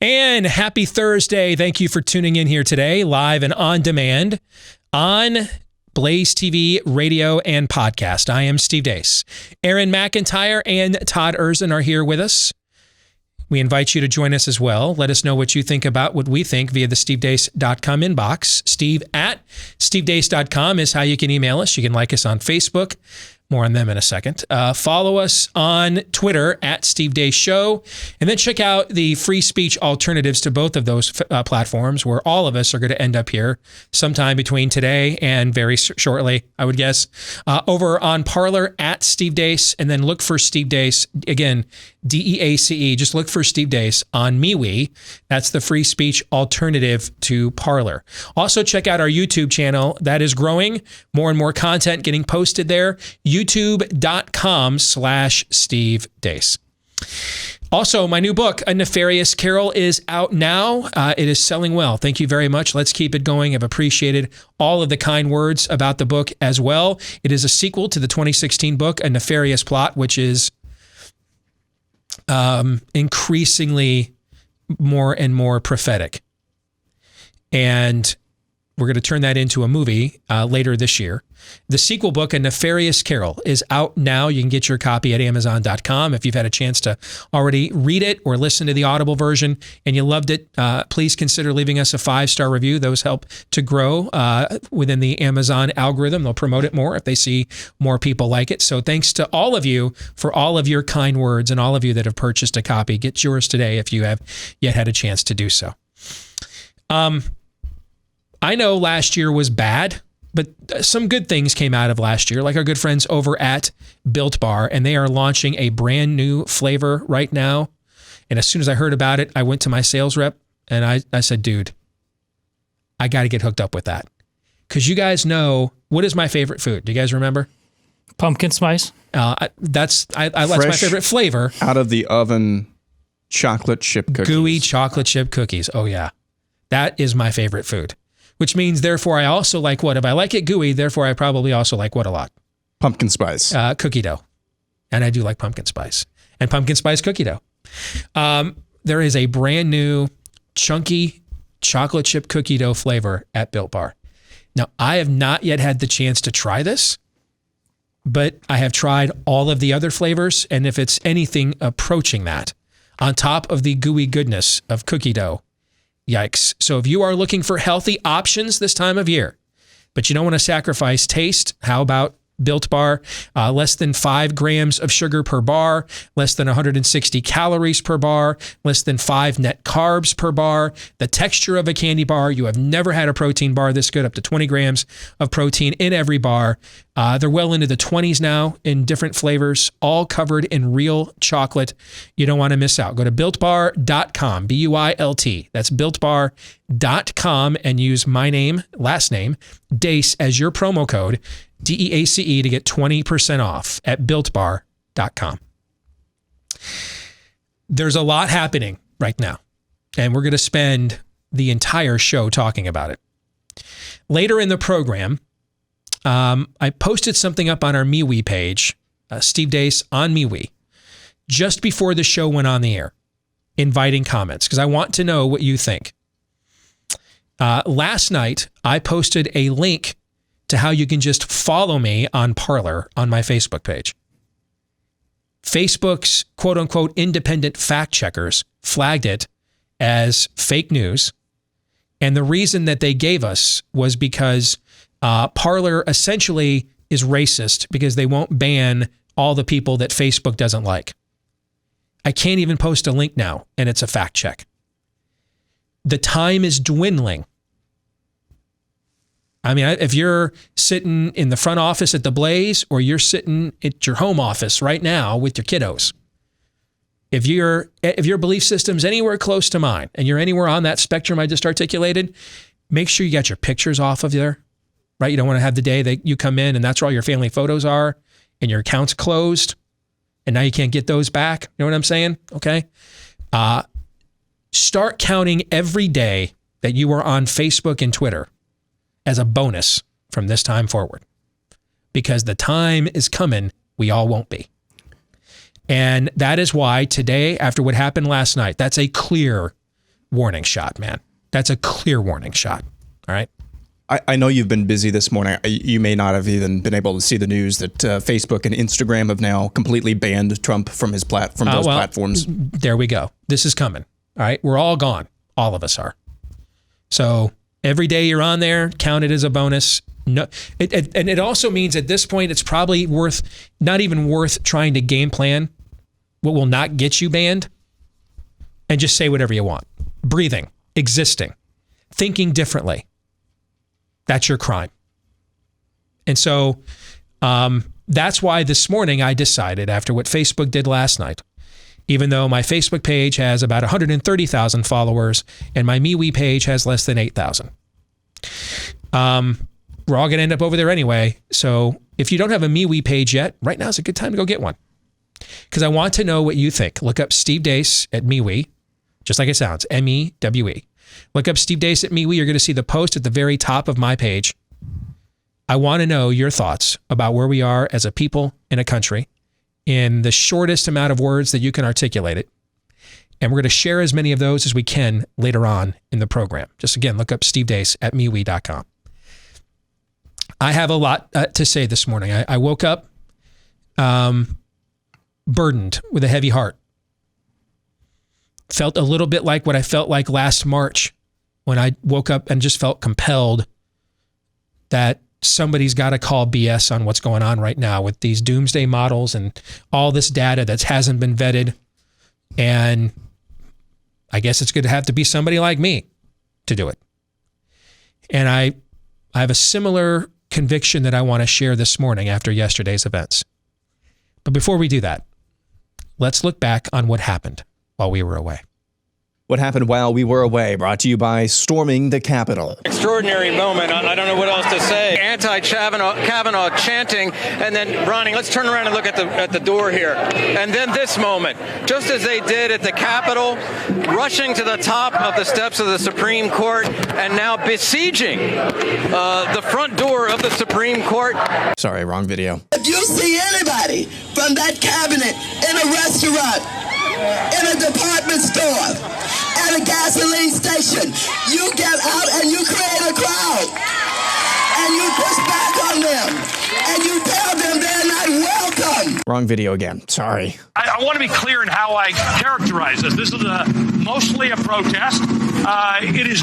And happy Thursday. Thank you for tuning in here today, live and on demand on Blaze TV, radio, and podcast. I am Steve Deace. Aaron McIntyre and Todd Erzin are here with us. We invite you to join us as well. Let us know what you think about what we think via the stevedeace.com inbox. Steve at stevedeace.com is how you can email us. You can like us on Facebook. More on them in a second. Follow us on Twitter at Steve Deace Show. And then check out the free speech alternatives to both of those platforms, where all of us are going to end up here sometime between today and very shortly, I would guess. Over on Parler at Steve Deace, and then look for Steve Deace, again, DEACE. Just look for Steve Deace on MeWe. That's the free speech alternative to Parler. Also, check out our YouTube channel. That is growing. More and more content getting posted there. YouTube.com/Steve Deace. Also, my new book, A Nefarious Carol, is out now. It is selling well. Thank you very much. Let's keep it going. I've appreciated all of the kind words about the book as well. It is a sequel to the 2016 book, A Nefarious Plot, which is increasingly more and more prophetic. And we're going to turn that into a movie later this year. The sequel book, A Nefarious Carol, is out now. You can get your copy at Amazon.com. If you've had a chance to already read it or listen to the Audible version and you loved it, please consider leaving us a 5-star review. Those help to grow within the Amazon algorithm. They'll promote it more if they see more people like it. So thanks to all of you for all of your kind words and all of you that have purchased a copy. Get yours today if you have yet had a chance to do so. I know last year was bad, but some good things came out of last year, like our good friends over at Built Bar, and they are launching a brand new flavor right now. And as soon as I heard about it, I went to my sales rep and I said, dude, I got to get hooked up with that. Because you guys know, what is my favorite food? Do you guys remember? Pumpkin spice. That's my favorite flavor. Out of the oven, chocolate chip cookies. Gooey chocolate chip cookies. Oh, yeah. That is my favorite food. Which means, therefore, I also like what? If I like it gooey, therefore, I probably also like what a lot? Pumpkin spice. Cookie dough. And I do like pumpkin spice. And pumpkin spice cookie dough. There is a brand new chunky chocolate chip cookie dough flavor at Built Bar. Now, I have not yet had the chance to try this, but I have tried all of the other flavors. And if it's anything approaching that, on top of the gooey goodness of cookie dough, yikes. So if you are looking for healthy options this time of year, but you don't want to sacrifice taste, how about Built Bar? Less than 5 grams of sugar per bar, less than 160 calories per bar, less than 5 net carbs per bar, the texture of a candy bar. You have never had a protein bar this good, up to 20 grams of protein in every bar. They're well into the 20s now in different flavors, all covered in real chocolate. You don't want to miss out. Go to BuiltBar.com, B-U-I-L-T. That's BuiltBar.com, and use my name, last name, Deace, as your promo code, DEACE, to get 20% off at BuiltBar.com. There's a lot happening right now, and we're going to spend the entire show talking about it. Later in the program, I posted something up on our MeWe page, Steve Deace on MeWe, just before the show went on the air, inviting comments, because I want to know what you think. Last night, I posted a link to how you can just follow me on Parler on my Facebook page. Facebook's quote-unquote independent fact checkers flagged it as fake news. And the reason that they gave us was because Parler essentially is racist because they won't ban all the people that Facebook doesn't like. I can't even post a link now, and it's a fact check. The time is dwindling. I mean, if you're sitting in the front office at the Blaze, or you're sitting at your home office right now with your kiddos, if your belief system's anywhere close to mine and you're anywhere on that spectrum I just articulated, make sure you got your pictures off of there, right? You don't want to have the day that you come in and that's where all your family photos are and your account's closed and now you can't get those back. You know what I'm saying? Okay. Start counting every day that you are on Facebook and Twitter as a bonus from this time forward, because the time is coming we all won't be. And that is why today, after what happened last night, that's a clear warning shot, man. That's a clear warning shot. All right. I know you've been busy this morning. You may not have even been able to see the news that Facebook and Instagram have now completely banned Trump from those platforms. There we go. This is coming. All right. We're all gone. All of us are. So every day you're on there, count it as a bonus. No, and it also means at this point, it's probably not even worth trying to game plan what will not get you banned, and just say whatever you want. Breathing, existing, thinking differently. That's your crime. And so that's why this morning I decided, after what Facebook did last night, even though my Facebook page has about 130,000 followers and my MeWe page has less than 8,000. We're all going to end up over there anyway. So if you don't have a MeWe page yet, right now is a good time to go get one. Because I want to know what you think. Look up Steve Deace at MeWe, just like it sounds, MEWE. Look up Steve Deace at MeWe. You're going to see the post at the very top of my page. I want to know your thoughts about where we are as a people in a country in the shortest amount of words that you can articulate it. And we're going to share as many of those as we can later on in the program. Just again, look up Steve Deace at MeWe.com. I have a lot to say this morning. I woke up burdened with a heavy heart. Felt a little bit like what I felt like last March when I woke up and just felt compelled that somebody's got to call BS on what's going on right now with these doomsday models and all this data that hasn't been vetted. And I guess it's going to have to be somebody like me to do it. And I have a similar conviction that I want to share this morning after yesterday's events. But before we do that, let's look back on what happened while we were away. What happened while we were away, brought to you by storming the Capitol. Extraordinary moment. I don't know what else to say. Anti-Kavanaugh chanting, and then Ronnie, let's turn around and look at the door here. And then this moment, just as they did at the Capitol, rushing to the top of the steps of the Supreme Court and now besieging the front door of the Supreme Court. Sorry, wrong video. If you see anybody from that cabinet in a restaurant, in a department store, at a gasoline station, you get out and you create a crowd. And you push back on them. And you tell them they're not welcome. Wrong video again. Sorry. I want to be clear in how I characterize this. This is mostly a protest. It is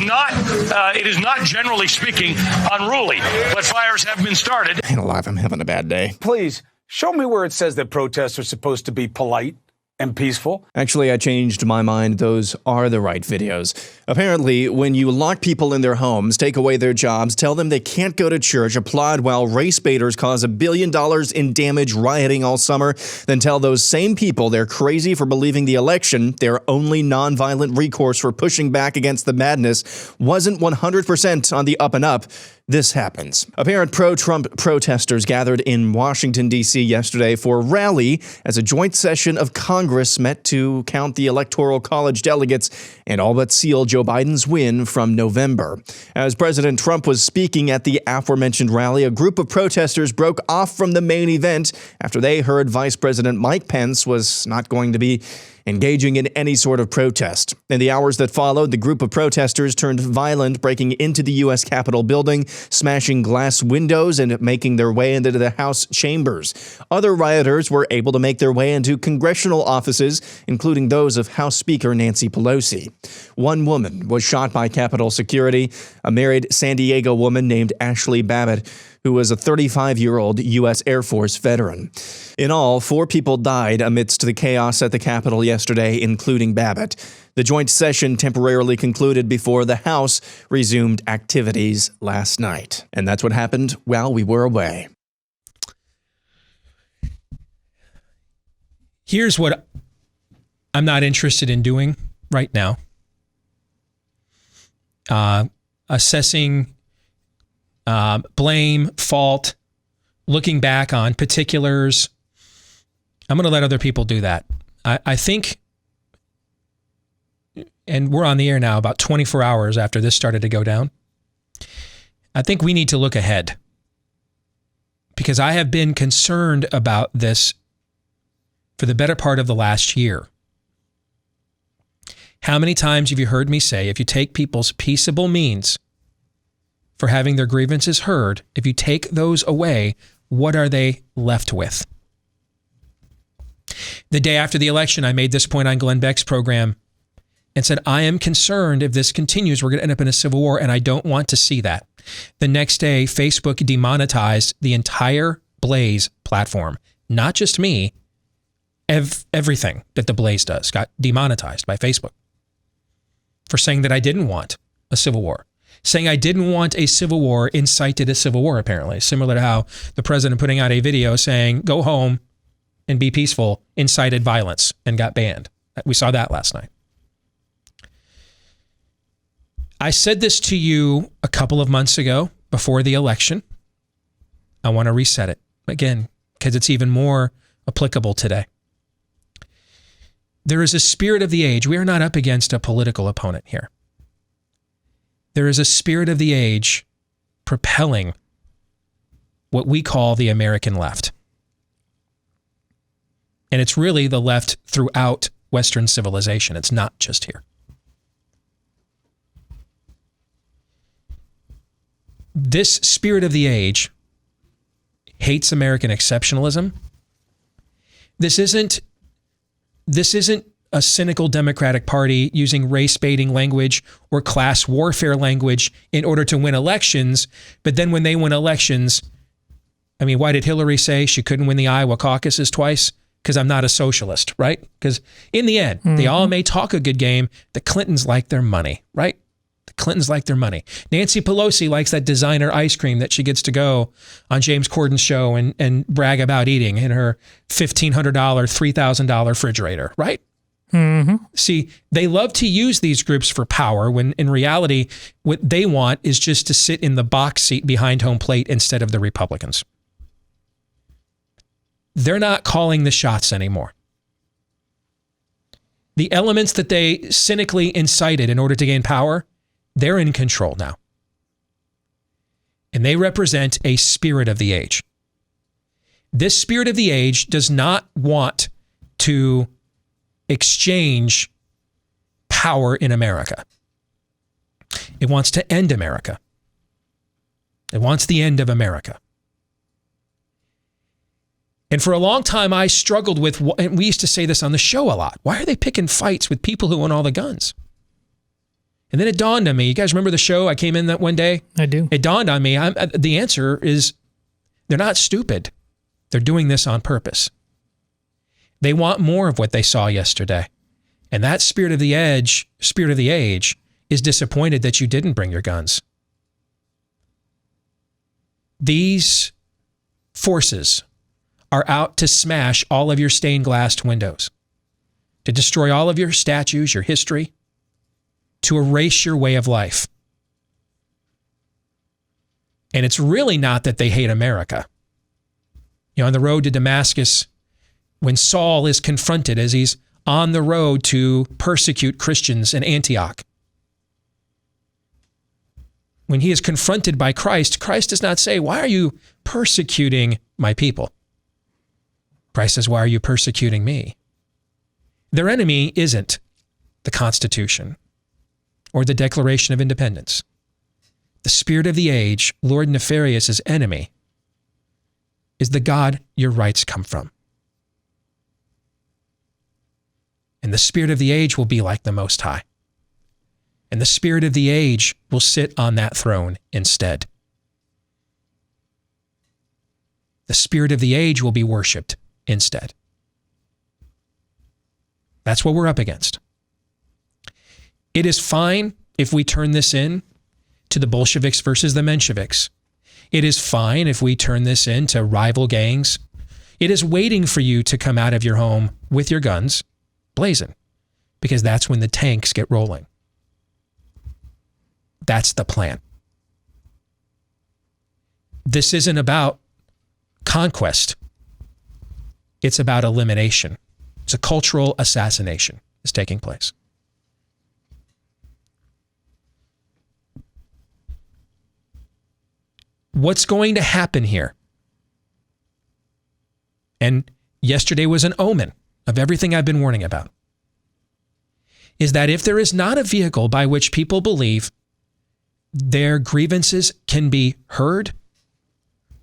not, generally speaking, unruly. But fires have been started. Ain't alive, I'm having a bad day. Please, show me where it says that protests are supposed to be polite and peaceful. Actually, I changed my mind. Those are the right videos. Apparently, when you lock people in their homes, take away their jobs, tell them they can't go to church, applaud while race baiters cause $1 billion in damage rioting all summer, then tell those same people they're crazy for believing the election, their only nonviolent recourse for pushing back against the madness, wasn't 100% on the up and up, this happens. Apparent pro-Trump protesters gathered in Washington, D.C. yesterday for a rally as a joint session of Congress met to count the Electoral College delegates and all but seal Joe Biden's win from November. As President Trump was speaking at the aforementioned rally, a group of protesters broke off from the main event after they heard Vice President Mike Pence was not going to be engaging in any sort of protest. In the hours that followed, the group of protesters turned violent, breaking into the U.S. Capitol building, smashing glass windows, and making their way into the House chambers. Other rioters were able to make their way into congressional offices, including those of House Speaker Nancy Pelosi. One woman was shot by Capitol security, a married San Diego woman named Ashley Babbitt, who was a 35-year-old U.S. Air Force veteran. In all, 4 people died amidst the chaos at the Capitol yesterday, including Babbitt. The joint session temporarily concluded before the House resumed activities last night. And that's what happened while we were away. Here's what I'm not interested in doing right now. Assessing blame, fault, looking back on particulars. I'm going to let other people do that. I think, and we're on the air now about 24 hours after this started to go down, I think we need to look ahead, because I have been concerned about this for the better part of the last year. How many times have you heard me say, if you take people's peaceable means for having their grievances heard, if you take those away, what are they left with? The day after the election, I made this point on Glenn Beck's program and said, I am concerned if this continues, we're going to end up in a civil war, and I don't want to see that. The next day, Facebook demonetized the entire Blaze platform. Not just me, everything that the Blaze does got demonetized by Facebook for saying that I didn't want a civil war. Saying I didn't want a civil war incited a civil war, apparently. Similar to how the president putting out a video saying, go home and be peaceful, incited violence and got banned. We saw that last night. I said this to you a couple of months ago before the election. I want to reset it again because it's even more applicable today. There is a spirit of the age. We are not up against a political opponent here. There is a spirit of the age propelling what we call the American left. And it's really the left throughout Western civilization. It's not just here. This spirit of the age hates American exceptionalism. This isn't a cynical Democratic Party using race-baiting language or class warfare language in order to win elections. But then when they win elections, I mean, why did Hillary say she couldn't win the Iowa caucuses twice? Because I'm not a socialist, right? Because in the end, they all may talk a good game. The Clintons like their money, right? The Clintons like their money. Nancy Pelosi likes that designer ice cream that she gets to go on James Corden's show and brag about eating in her $1,500, $3,000 refrigerator, right? Mm-hmm. See, they love to use these groups for power when in reality, what they want is just to sit in the box seat behind home plate instead of the Republicans. They're not calling the shots anymore. The elements that they cynically incited in order to gain power, they're in control now. And they represent a spirit of the age. This spirit of the age does not want to exchange power in America. It wants to end America. It wants the end of America. And for a long time, I struggled with, and we used to say this on the show a lot, why are they picking fights with people who own all the guns? And then it dawned on me, you guys remember the show? I came in that one day? I do. It dawned on me, the answer is they're not stupid. They're doing this on purpose. They want more of what they saw yesterday. And that spirit of the age, is disappointed that you didn't bring your guns. These forces are out to smash all of your stained glass windows, to destroy all of your statues, your history, to erase your way of life. And it's really not that they hate America. You know, on the road to Damascus, when Saul is confronted as he's on the road to persecute Christians in Antioch, when he is confronted by Christ, Christ does not say, why are you persecuting my people? Christ says, why are you persecuting me? Their enemy isn't the Constitution or the Declaration of Independence. The spirit of the age, Lord Nefarious's enemy, is the God your rights come from. And the spirit of the age will be like the Most High. And the spirit of the age will sit on that throne instead. The spirit of the age will be worshipped instead. That's what we're up against. It is fine if we turn this in to the Bolsheviks versus the Mensheviks. It is fine if we turn this into rival gangs. It is waiting for you to come out of your home with your guns blazing, because that's when the tanks get rolling. That's the plan. This isn't about conquest. It's about elimination. It's a cultural assassination is taking place. What's going to happen here? And yesterday was an omen of everything I've been warning about. is that if there is not a vehicle by which people believe their grievances can be heard,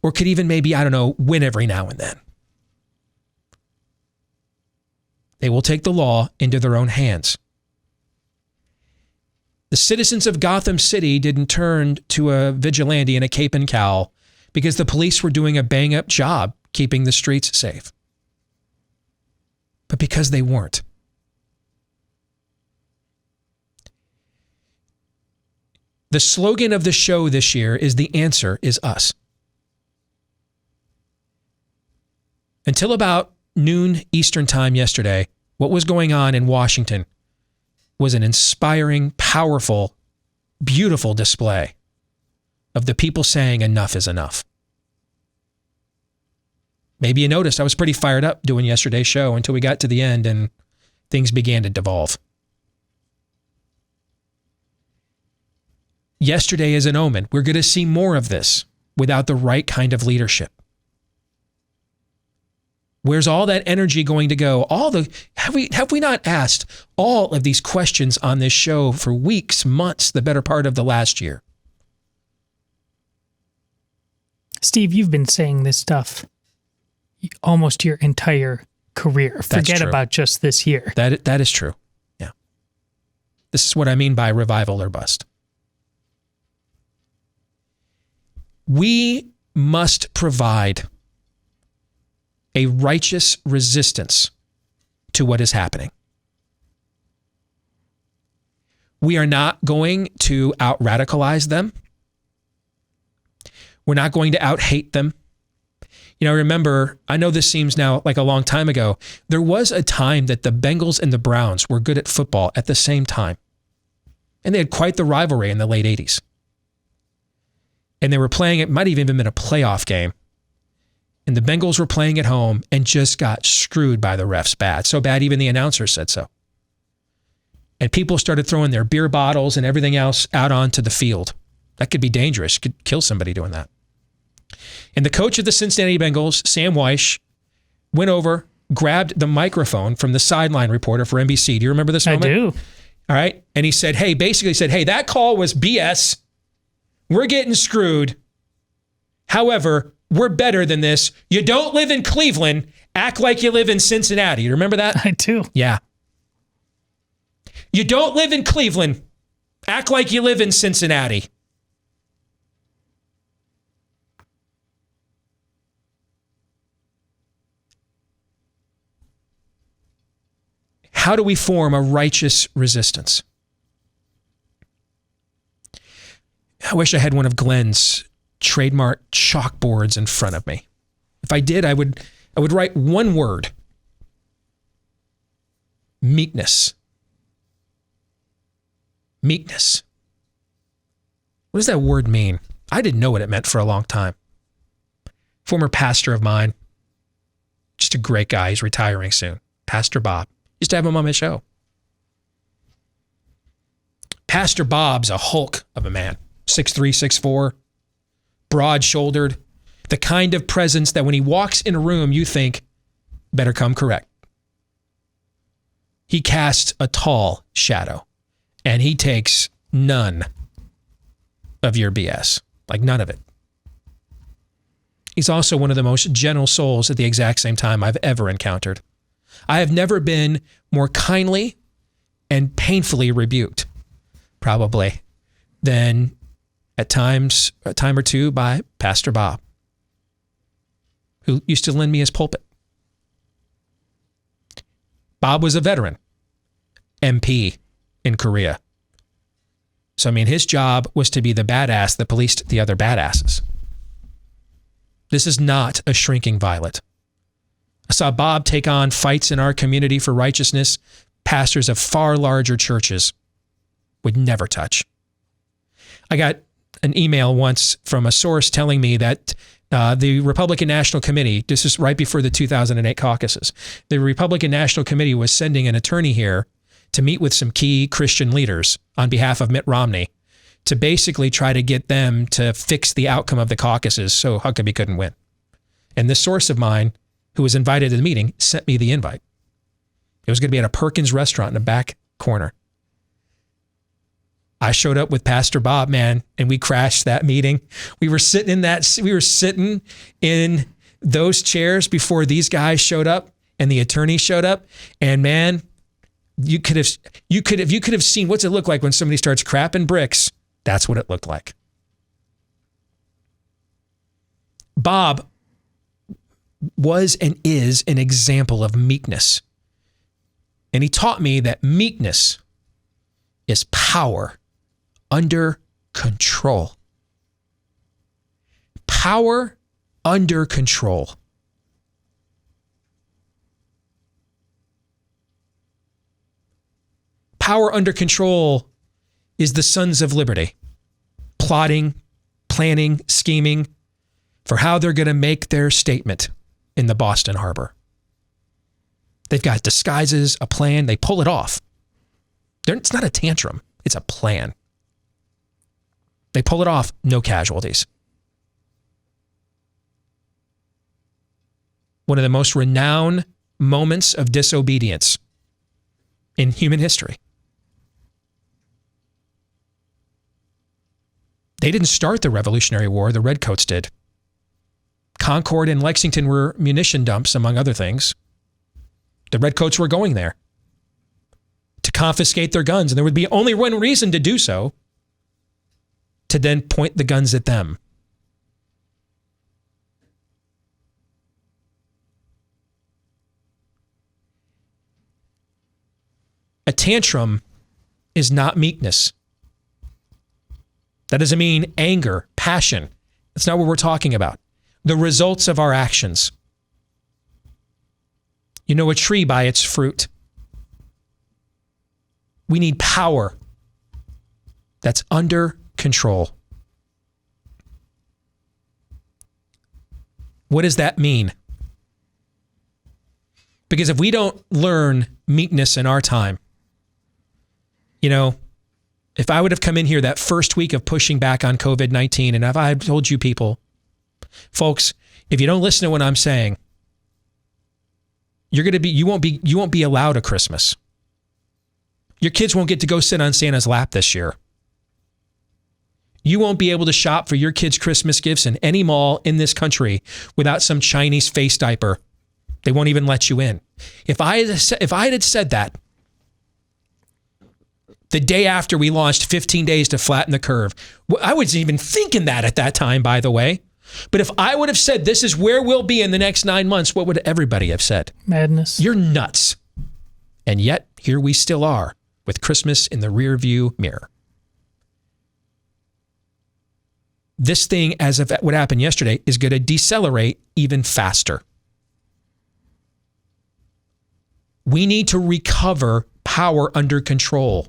or could even maybe, I don't know, win every now and then, they will take the law into their own hands. The citizens of Gotham City didn't turn to a vigilante in a cape and cowl because the police were doing a bang-up job keeping the streets safe, but because they weren't. The slogan of the show this year is "The answer is us." Until about noon Eastern time yesterday, what was going on in Washington was an inspiring, powerful, beautiful display of the people saying enough is enough. Maybe you noticed I was pretty fired up doing yesterday's show until we got to the end and things began to devolve. Yesterday is an omen. We're going to see more of this without the right kind of leadership. Where's all that energy going to go? Have we not asked all of these questions on this show for weeks, months, the better part of the last year? Steve, you've been saying this stuff almost your entire career. Forget about just this year. That is true. Yeah. This is what I mean by revival or bust. We must provide a righteous resistance to what is happening. We are not going to out-radicalize them. We're not going to out-hate them. You know, remember, I know this seems now like a long time ago. There was a time that the Bengals and the Browns were good at football at the same time. And they had quite the rivalry in the late 80s. And they were playing, it might have even been a playoff game. And the Bengals were playing at home and just got screwed by the refs bad. So bad, even the announcer said so. And people started throwing their beer bottles and everything else out onto the field. That could be dangerous. Could kill somebody doing that. And the coach of the Cincinnati Bengals, Sam Weish, went over, grabbed the microphone from the sideline reporter for NBC. Do you remember this moment? I do. All right. And he said, hey, that call was BS. We're getting screwed. However, we're better than this. You don't live in Cleveland. Act like you live in Cincinnati. You remember that? I do. Yeah. You don't live in Cleveland. Act like you live in Cincinnati. How do we form a righteous resistance? I wish I had one of Glenn's trademark chalkboards in front of me. If I did, I would write one word. Meekness. Meekness. What does that word mean? I didn't know what it meant for a long time. Former pastor of mine, just a great guy, he's retiring soon. Pastor Bob. Used to have him on my show. Pastor Bob's a hulk of a man. 6'3", 6'4", broad-shouldered, the kind of presence that when he walks in a room, you think, better come correct. He casts a tall shadow, and he takes none of your BS, like none of it. He's also one of the most gentle souls at the exact same time I've ever encountered. I have never been more kindly and painfully rebuked, probably, than at times, a time or two by Pastor Bob, who used to lend me his pulpit. Bob was a veteran, MP in Korea. So, I mean, his job was to be the badass that policed the other badasses. This is not a shrinking violet. I saw Bob take on fights in our community for righteousness pastors of far larger churches would never touch. I got an email once from a source telling me that the Republican National Committee, this is right before the 2008 caucuses, the Republican National Committee was sending an attorney here to meet with some key Christian leaders on behalf of Mitt Romney to basically try to get them to fix the outcome of the caucuses so Huckabee couldn't win. And this source of mine, who was invited to the meeting, sent me the invite. It was going to be at a Perkins restaurant in the back corner I showed up with Pastor Bob, man, and we crashed that meeting. We were sitting in those chairs before these guys showed up and the attorney showed up. And man, you could have seen what's it look like when somebody starts crapping bricks. That's what it looked like. Bob was and is an example of meekness. And he taught me that meekness is power under control. Power under control. Power under control is the Sons of Liberty, plotting, planning, scheming for how they're going to make their statement in the Boston Harbor. They've got disguises, a plan. They pull it off. It's not a tantrum. It's a plan. They pull it off. No casualties. One of the most renowned moments of disobedience in human history. They didn't start the Revolutionary War. The Redcoats did. Concord and Lexington were munition dumps, among other things. The Redcoats were going there to confiscate their guns, and there would be only one reason to do so, to then point the guns at them. A tantrum is not meekness. That doesn't mean anger, passion. That's not what we're talking about. The results of our actions. You know a tree by its fruit. We need power that's under control. What does that mean? Because if we don't learn meekness in our time, you know, if I would have come in here that first week of pushing back on COVID-19, and if I had told you folks, if you don't listen to what I'm saying, you won't be allowed a Christmas. Your kids won't get to go sit on Santa's lap this year. You won't be able to shop for your kids' Christmas gifts in any mall in this country without some Chinese face diaper. They won't even let you in. If I had said that the day after we launched 15 days to flatten the curve, I wasn't even thinking that at that time, by the way. But if I would have said this is where we'll be in the next 9 months, what would everybody have said? Madness. You're nuts. And yet, here we still are with Christmas in the rearview mirror. This thing, as of what happened yesterday, is going to decelerate even faster. We need to recover power under control.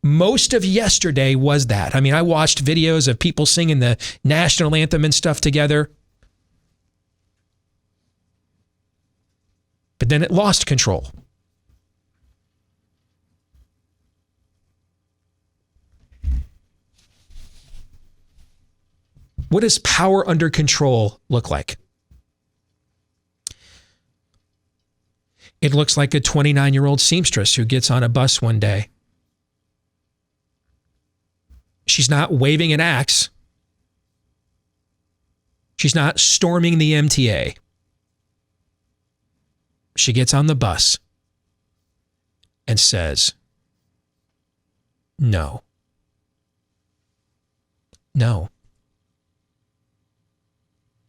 Most of yesterday was that. I mean, I watched videos of people singing the national anthem and stuff together. But then it lost control. What does power under control look like? It looks like a 29-year-old seamstress who gets on a bus one day. She's not waving an axe. She's not storming the MTA. She gets on the bus and says, no. No.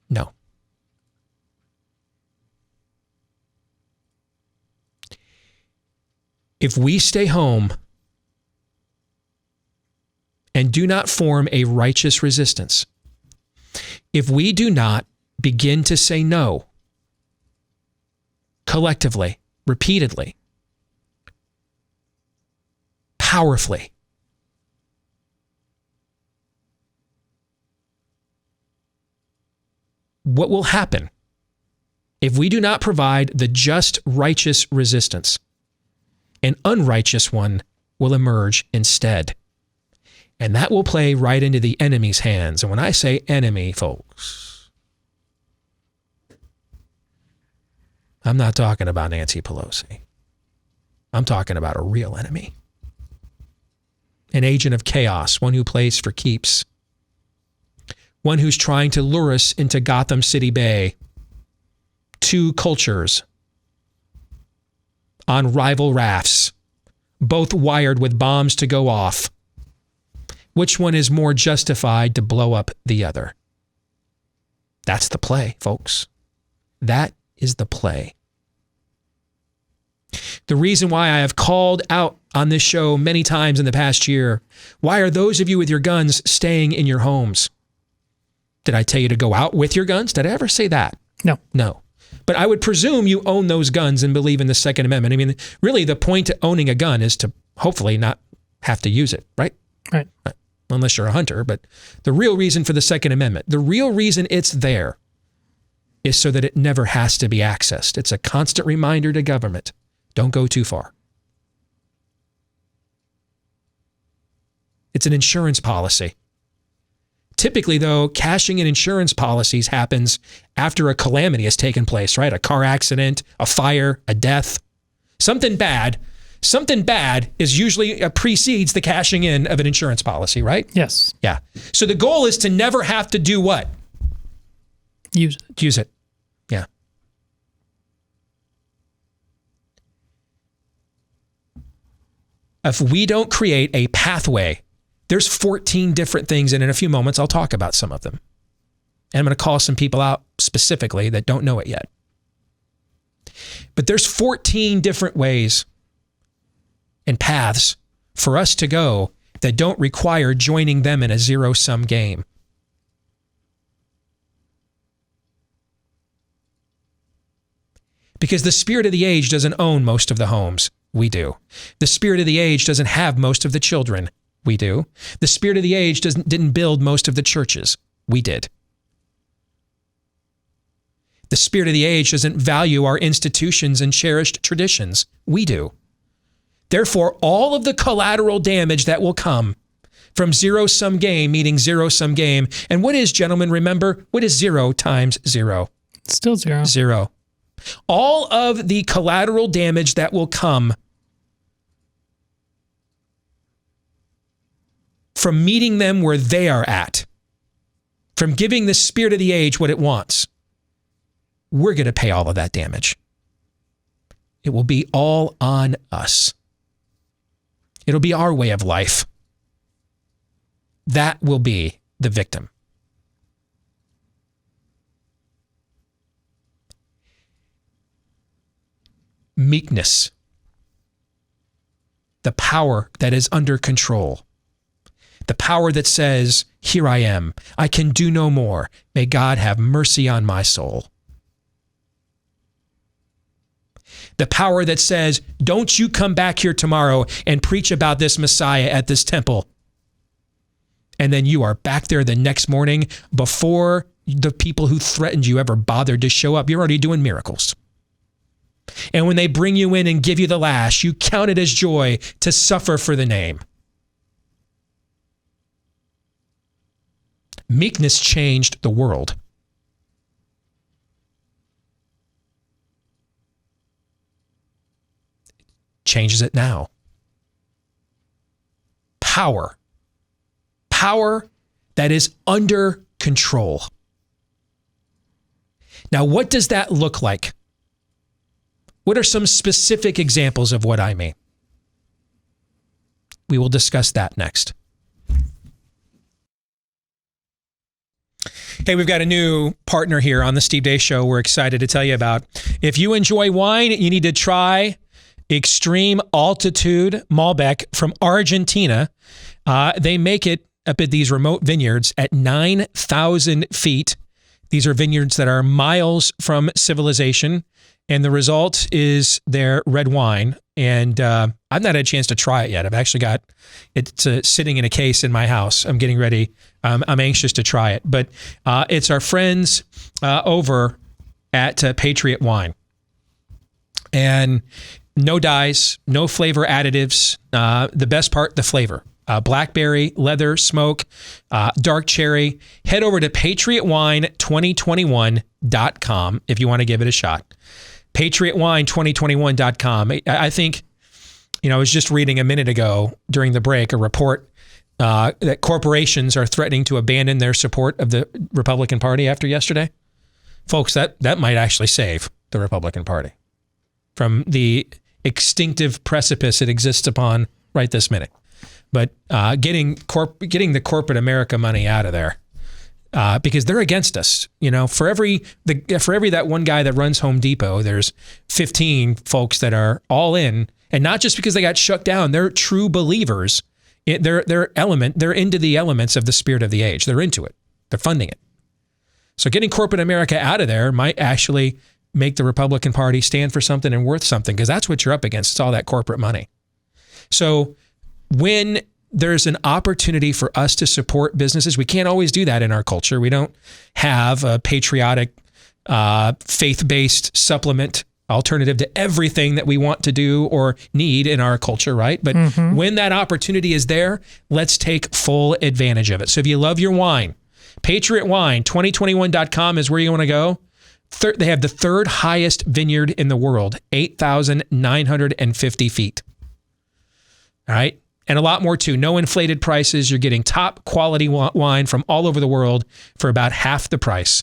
No. If we stay home and do not form a righteous resistance, if we do not begin to say no collectively, repeatedly, powerfully, what will happen if we do not provide the just, righteous resistance? An unrighteous one will emerge instead. And that will play right into the enemy's hands. And when I say enemy, folks, I'm not talking about Nancy Pelosi. I'm talking about a real enemy. An agent of chaos, one who plays for keeps. One who's trying to lure us into Gotham City Bay. Two cultures on rival rafts, both wired with bombs to go off. Which one is more justified to blow up the other? That's the play, folks. That is the play. The reason why I have called out on this show many times in the past year, why are those of you with your guns staying in your homes? Did I tell you to go out with your guns? Did I ever say that? No. No. But I would presume you own those guns and believe in the Second Amendment. I mean, really, the point to owning a gun is to hopefully not have to use it, right? Right. Unless you're a hunter. But the real reason for the Second Amendment, the real reason it's there is so that it never has to be accessed. It's a constant reminder to government. Don't go too far. It's an insurance policy. Typically, though, cashing in insurance policies happens after a calamity has taken place, right? A car accident, a fire, a death. Something bad is usually precedes the cashing in of an insurance policy, right? Yes. Yeah. So the goal is to never have to do what? Use it. Use it. Yeah. If we don't create a pathway, there's 14 different things, and in a few moments, I'll talk about some of them. And I'm going to call some people out specifically that don't know it yet. But there's 14 different ways and paths for us to go that don't require joining them in a zero-sum game. Because the spirit of the age doesn't own most of the homes. We do. The spirit of the age doesn't have most of the children. We do. The spirit of the age didn't build most of the churches. We did. The spirit of the age doesn't value our institutions and cherished traditions. We do. Therefore, all of the collateral damage that will come from zero-sum game, meaning zero-sum game. And what is, gentlemen, remember, what is 0 times 0? Still 0. 0. All of the collateral damage that will come from meeting them where they are at, from giving the spirit of the age what it wants, we're going to pay all of that damage. It will be all on us. It'll be our way of life. That will be the victim. Meekness. The power that is under control. The power that says, here I am. I can do no more. May God have mercy on my soul. The power that says, don't you come back here tomorrow and preach about this Messiah at this temple. And then you are back there the next morning before the people who threatened you ever bothered to show up. You're already doing miracles. And when they bring you in and give you the lash, you count it as joy to suffer for the name. Meekness changed the world. Changes it now. Power. Power that is under control. Now, what does that look like? What are some specific examples of what I mean? We will discuss that next. Hey, we've got a new partner here on the Steve Deace Show we're excited to tell you about. If you enjoy wine, you need to try Extreme Altitude Malbec from Argentina. They make it up at these remote vineyards at 9,000 feet. These are vineyards that are miles from civilization. And the result is their red wine. And I've not had a chance to try it yet. I've actually got it sitting in a case in my house. I'm getting ready. I'm anxious to try it. But it's our friends over at Patriot Wine. And no dyes, no flavor additives. The best part, the flavor. Blackberry, leather, smoke, dark cherry. Head over to patriotwine2021.com if you want to give it a shot. patriotwine2021.com. I think I was just reading a minute ago during the break a report that corporations are threatening to abandon their support of the Republican Party after yesterday. Folks, that might actually save the Republican Party from the extinctive precipice it exists upon right this minute. But getting the corporate America money out of there, because they're against us. For every that one guy that runs Home Depot, there's 15 folks that are all in, and not just because they got shut down. They're true believers. They're into the elements of the spirit of the age. They're into it. They're funding it. So getting corporate America out of there might actually make the Republican Party stand for something and worth something, because that's what you're up against. It's all that corporate money. So when there's an opportunity for us to support businesses, we can't always do that in our culture. We don't have a patriotic, faith-based supplement alternative to everything that we want to do or need in our culture, right? But when that opportunity is there, let's take full advantage of it. So if you love your wine, Patriot Wine, 2021.com is where you want to go. They have the third highest vineyard in the world, 8,950 feet. All right. And a lot more too. No inflated prices. You're getting top quality wine from all over the world for about half the price.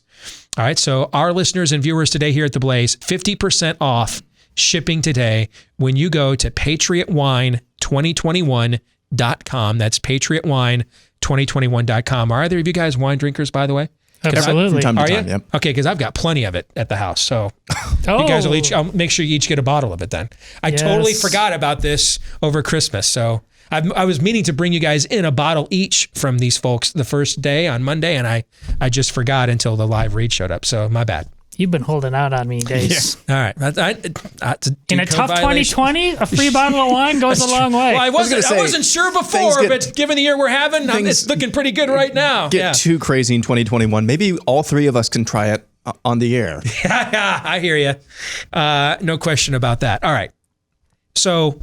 All right. So our listeners and viewers today here at The Blaze, 50% off shipping today when you go to patriotwine2021.com. That's patriotwine2021.com. Are either of you guys wine drinkers, by the way? Absolutely. From time to time, you? yep. Okay, because I've got plenty of it at the house. So you guys will I'll make sure you each get a bottle of it then. I totally forgot about this over Christmas. So I was meaning to bring you guys in a bottle each from these folks the first day on Monday, and I just forgot until the live read showed up. So my bad. You've been holding out on me, Dace. Yeah. All right. In a tough 2020, a free bottle of wine goes a long way. Well, I wasn't sure before, but given the year we're having, it's looking pretty good right now. Get too crazy in 2021. Maybe all three of us can try it on the air. Yeah, I hear you. No question about that. All right. So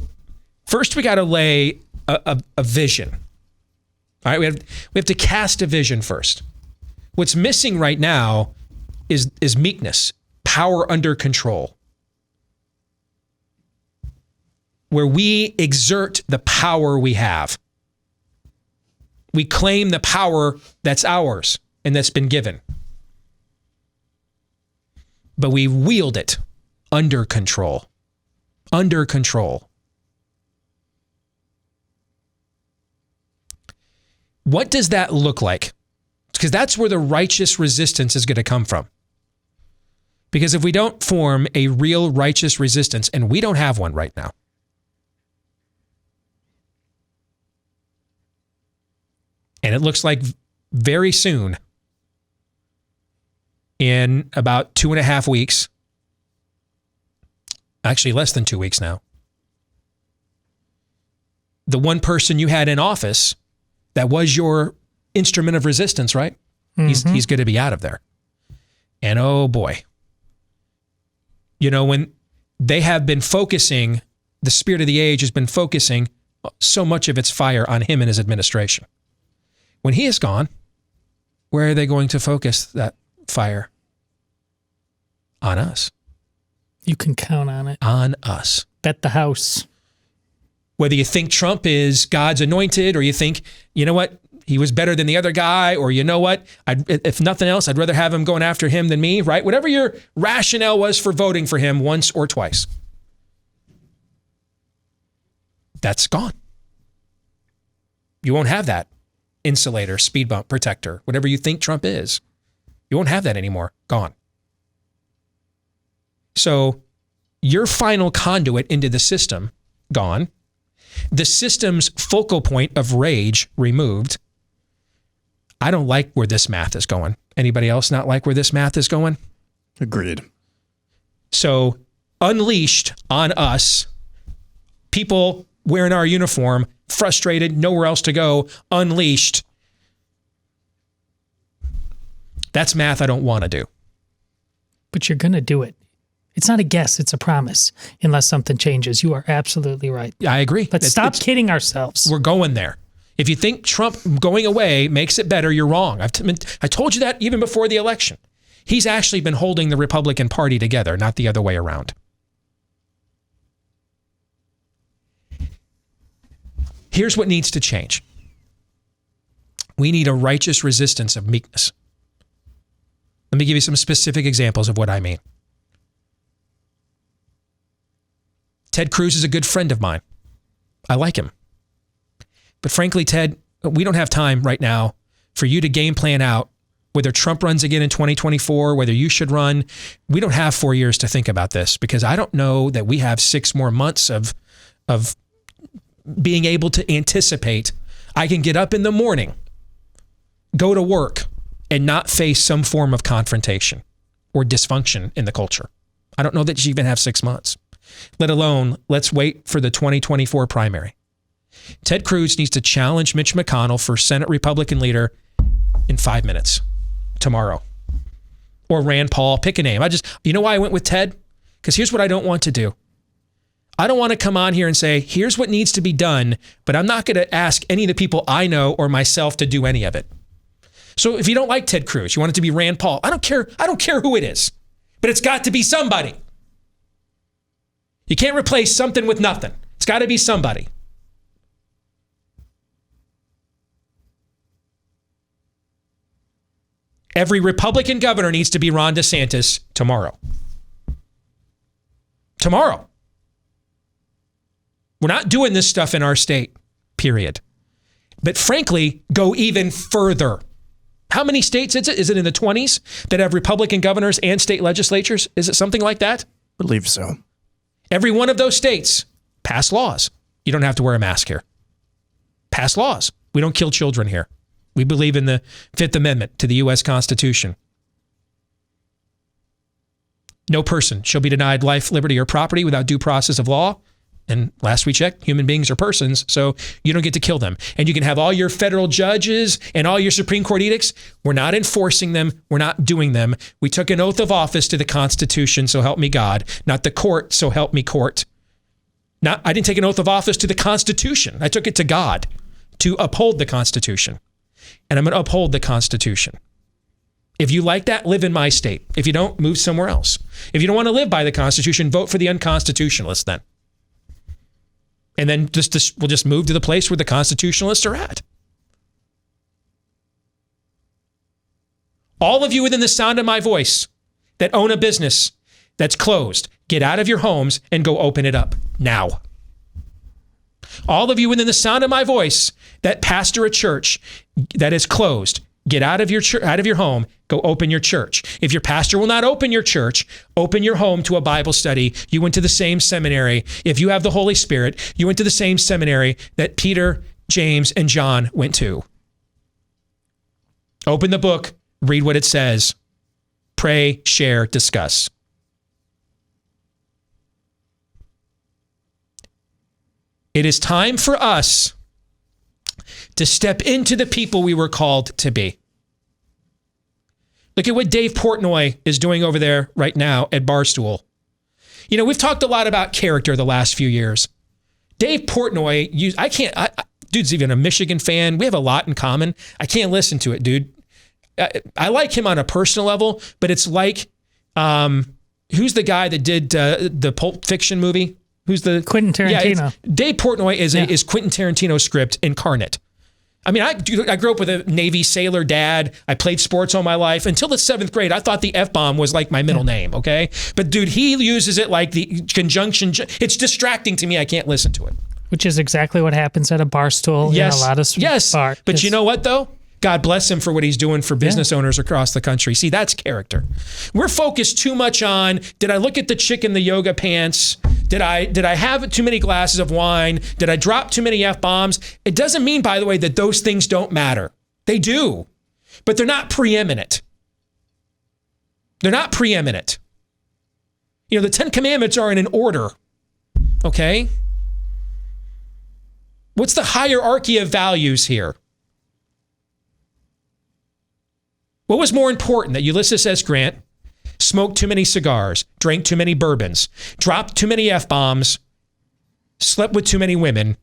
first we got to lay a vision. All right. We have to cast a vision first. What's missing right now is meekness, power under control, where we exert the power we have. We claim the power that's ours and that's been given, but we wield it under control. Under control. What does that look like? Because that's where the righteous resistance is going to come from. Because if we don't form a real righteous resistance, and we don't have one right now, and it looks like very soon, in about 2.5 weeks, actually less than 2 weeks now, the one person you had in office that was your instrument of resistance, right? He's going to be out of there. And oh boy. When they have been focusing, the spirit of the age has been focusing so much of its fire on him and his administration. When he is gone, where are they going to focus that fire? On us. You can count on it. On us. Bet the house. Whether you think Trump is God's anointed, or you think, you know what, he was better than the other guy, or you know what, if nothing else, I'd rather have him going after him than me, right? Whatever your rationale was for voting for him once or twice, that's gone. You won't have that insulator, speed bump, protector, whatever you think Trump is. You won't have that anymore. Gone. So your final conduit into the system, gone. The system's focal point of rage removed. I don't like where this math is going. Anybody else not like where this math is going? Agreed. So unleashed on us, people wearing our uniform, frustrated, nowhere else to go, unleashed. That's math I don't want to do. But you're going to do it. It's not a guess, it's a promise, unless something changes. You are absolutely right. I agree. Let's stop kidding ourselves. We're going there. If you think Trump going away makes it better, you're wrong. I told you that even before the election. He's actually been holding the Republican Party together, not the other way around. Here's what needs to change. We need a righteous resistance of meekness. Let me give you some specific examples of what I mean. Ted Cruz is a good friend of mine. I like him. But frankly, Ted, we don't have time right now for you to game plan out whether Trump runs again in 2024, whether you should run. We don't have 4 years to think about this because I don't know that we have 6 more months of being able to anticipate. I can get up in the morning, go to work, and not face some form of confrontation or dysfunction in the culture. I don't know that you even have 6 months, let alone let's wait for the 2024 primary. Ted Cruz needs to challenge Mitch McConnell for Senate Republican leader in 5 minutes tomorrow. Or Rand Paul, pick a name. You know why I went with Ted? Because here's what I don't want to do. I don't want to come on here and say, here's what needs to be done, but I'm not going to ask any of the people I know or myself to do any of it. So if you don't like Ted Cruz, you want it to be Rand Paul, I don't care who it is, but it's got to be somebody. You can't replace something with nothing. It's got to be somebody. Every Republican governor needs to be Ron DeSantis tomorrow. Tomorrow. We're not doing this stuff in our state, period. But frankly, go even further. How many states is it? Is it in the 20s that have Republican governors and state legislatures? Is it something like that? I believe so. Every one of those states pass laws. You don't have to wear a mask here. Pass laws. We don't kill children here. We believe in the Fifth Amendment to the U.S. Constitution. No person shall be denied life, liberty, or property without due process of law. And last we checked, human beings are persons, so you don't get to kill them. And you can have all your federal judges and all your Supreme Court edicts. We're not enforcing them. We're not doing them. We took an oath of office to the Constitution, so help me God, not the court, so help me court. I didn't take an oath of office to the Constitution. I took it to God to uphold the Constitution. And I'm going to uphold the Constitution. If you like that, live in my state. If you don't, move somewhere else. If you don't want to live by the Constitution, vote for the unconstitutionalists then. And then we'll just move to the place where the constitutionalists are at. All of you within the sound of my voice that own a business that's closed, get out of your homes and go open it up now. All of you within the sound of my voice that pastor a church that is closed, get out of your home, go open your church. If your pastor will not open your church, open your home to a Bible study. You went to the same seminary. If you have the Holy Spirit, you went to the same seminary that Peter, James, and John went to. Open the book, read what it says, pray, share, discuss. It is time for us to step into the people we were called to be. Look at what Dave Portnoy is doing over there right now at Barstool. You know, we've talked a lot about character the last few years. Dave Portnoy, dude's even a Michigan fan. We have a lot in common. I can't listen to it, dude. I like him on a personal level, but it's like, who's the guy that did the Pulp Fiction movie? Who's the Quentin Tarantino? Yeah, Dave Portnoy is Quentin Tarantino's script incarnate. I mean, I grew up with a Navy sailor dad. I played sports all my life. Until the 7th grade, I thought the F-bomb was like my middle name, okay? But dude, he uses it like the conjunction. It's distracting to me. I can't listen to it. Which is exactly what happens at a bar stool in a lot of bars. But you know what, though? God bless him for what he's doing for business owners across the country. See, that's character. We're focused too much on, did I look at the chick in the yoga pants? Did I have too many glasses of wine? Did I drop too many F-bombs? It doesn't mean, by the way, that those things don't matter. They do, but they're not preeminent. They're not preeminent. You know, the 10 Commandments are in an order, okay? What's the hierarchy of values here? What was more important, that Ulysses S. Grant smoked too many cigars, drank too many bourbons, dropped too many F-bombs, slept with too many women,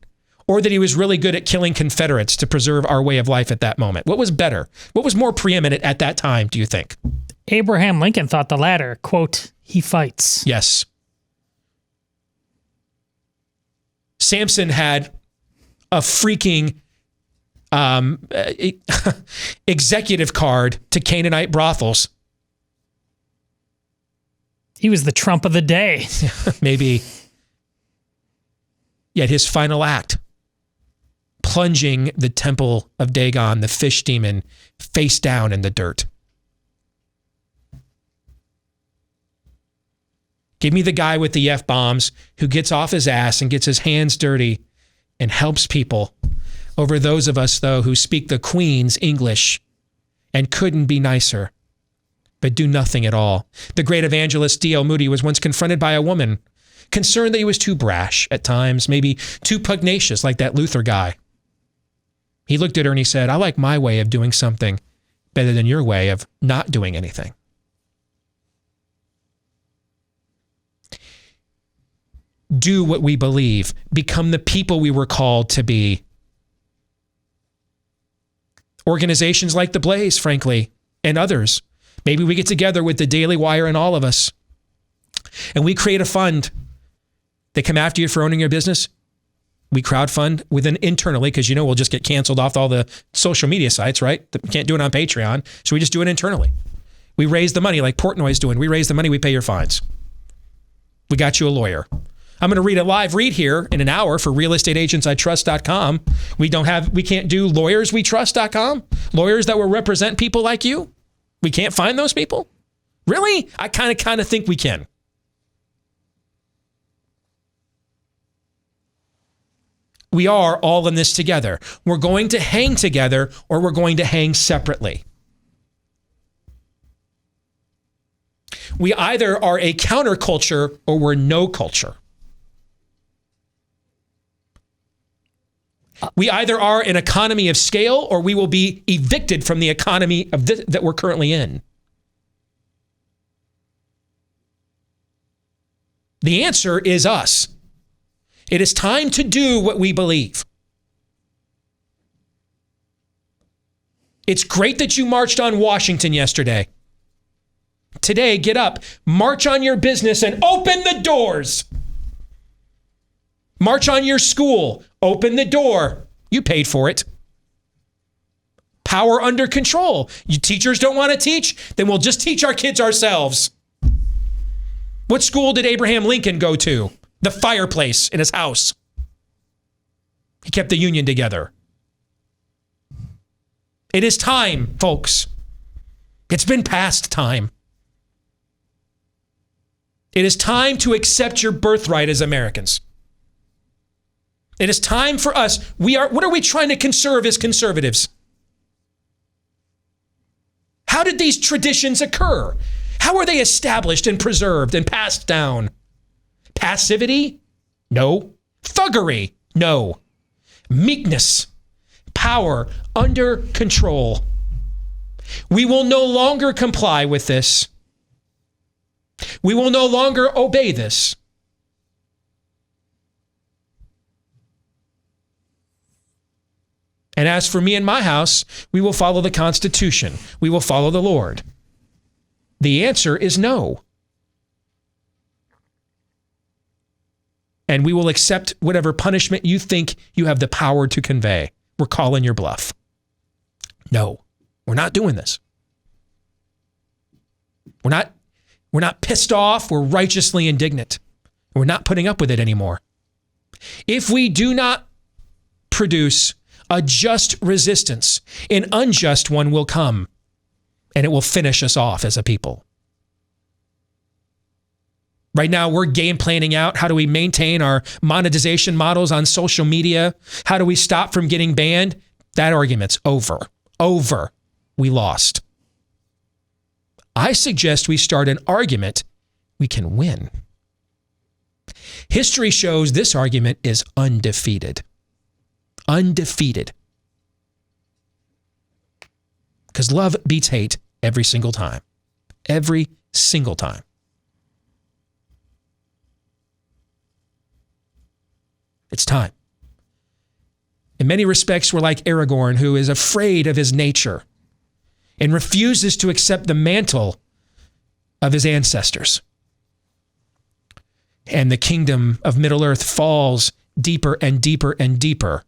or that he was really good at killing Confederates to preserve our way of life at that moment? What was better? What was more preeminent at that time, do you think? Abraham Lincoln thought the latter. Quote, he fights. Yes. Samson had a freaking executive card to Canaanite brothels. He was the Trump of the day. Maybe. Yet his final act, plunging the temple of Dagon, the fish demon, face down in the dirt. Give me the guy with the F-bombs who gets off his ass and gets his hands dirty and helps people over those of us, though, who speak the Queen's English and couldn't be nicer, but do nothing at all. The great evangelist D.L. Moody was once confronted by a woman, concerned that he was too brash at times, maybe too pugnacious like that Luther guy. He looked at her and he said, I like my way of doing something better than your way of not doing anything. Do what we believe. Become the people we were called to be. Organizations like the Blaze, frankly, and others. Maybe we get together with the Daily Wire and all of us, and we create a fund. They come after you for owning your business. We crowdfund within internally because, we'll just get canceled off all the social media sites, right? We can't do it on Patreon, so we just do it internally. We raise the money like Portnoy's doing. We raise the money, we pay your fines. We got you a lawyer. I'm going to read a live read here in an hour for realestateagentsitrust.com. We can't do lawyerswetrust.com. Lawyers that will represent people like you. We can't find those people? Really? I kind of think we can. We are all in this together. We're going to hang together or we're going to hang separately. We either are a counterculture or we're no culture. We either are an economy of scale or we will be evicted from the economy of that we're currently in. The answer is us. It is time to do what we believe. It's great that you marched on Washington yesterday. Today, get up, march on your business and open the doors. March on your school, open the door. You paid for it. Power under control. You teachers don't want to teach? Then we'll just teach our kids ourselves. What school did Abraham Lincoln go to? The fireplace in his house. He kept the Union together. It is time, folks. It's been past time. It is time to accept your birthright as Americans. It is time for us. What are we trying to conserve as conservatives? How did these traditions occur? How are they established and preserved and passed down? Passivity? No. Thuggery? No. Meekness. Power under control. We will no longer comply with this. We will no longer obey this. And as for me and my house, we will follow the Constitution. We will follow the Lord. The answer is no. And we will accept whatever punishment you think you have the power to convey. We're calling your bluff. No, we're not doing this. We're not pissed off. We're righteously indignant. We're not putting up with it anymore. If we do not produce a just resistance, an unjust one will come, and it will finish us off as a people. Right now, we're game planning out. How do we maintain our monetization models on social media? How do we stop from getting banned? That argument's over. Over. We lost. I suggest we start an argument we can win. History shows this argument is undefeated. Undefeated. Because love beats hate every single time. Every single time. It's time. In many respects, we're like Aragorn, who is afraid of his nature and refuses to accept the mantle of his ancestors. And the kingdom of Middle-earth falls deeper and deeper and deeper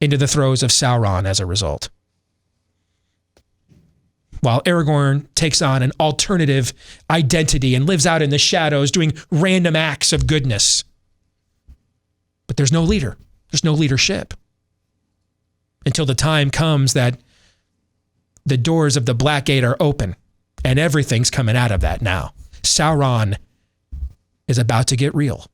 into the throes of Sauron as a result. While Aragorn takes on an alternative identity and lives out in the shadows doing random acts of goodness. But there's no leader. There's no leadership. Until the time comes that the doors of the Black Gate are open and everything's coming out of that now. Sauron is about to get real.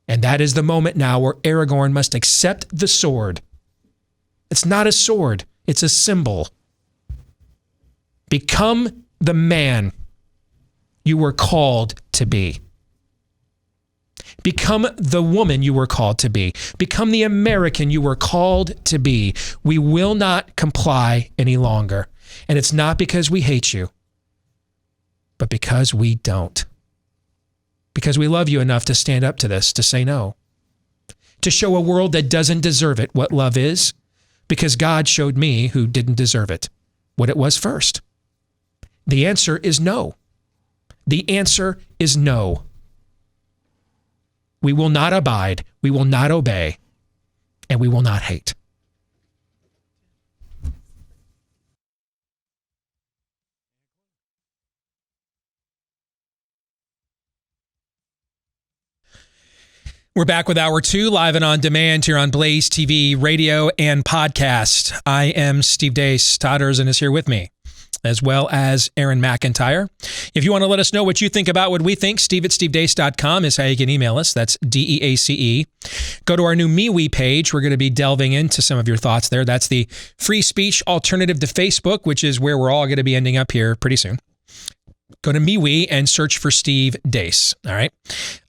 And that is the moment now where Aragorn must accept the sword. It's not a sword, it's a symbol. Become the man you were called to be. Become the woman you were called to be. Become the American you were called to be. We will not comply any longer. And it's not because we hate you, but because we don't. Because we love you enough to stand up to this, to say no. To show a world that doesn't deserve it what love is, because God showed me, who didn't deserve it, what it was first. The answer is no. The answer is no. We will not abide, we will not obey, and we will not hate. We're back with Hour 2, live and on demand here on Blaze TV, radio, and podcast. I am Steve Deace. Todd is here with me, as well as Aaron McIntyre. If you want to let us know what you think about what we think, steve@stevedeace.com is how you can email us. That's DEACE. Go to our new MeWe page. We're going to be delving into some of your thoughts there. That's the free speech alternative to Facebook, which is where we're all going to be ending up here pretty soon. Go to MeWe and search for Steve Deace. All right.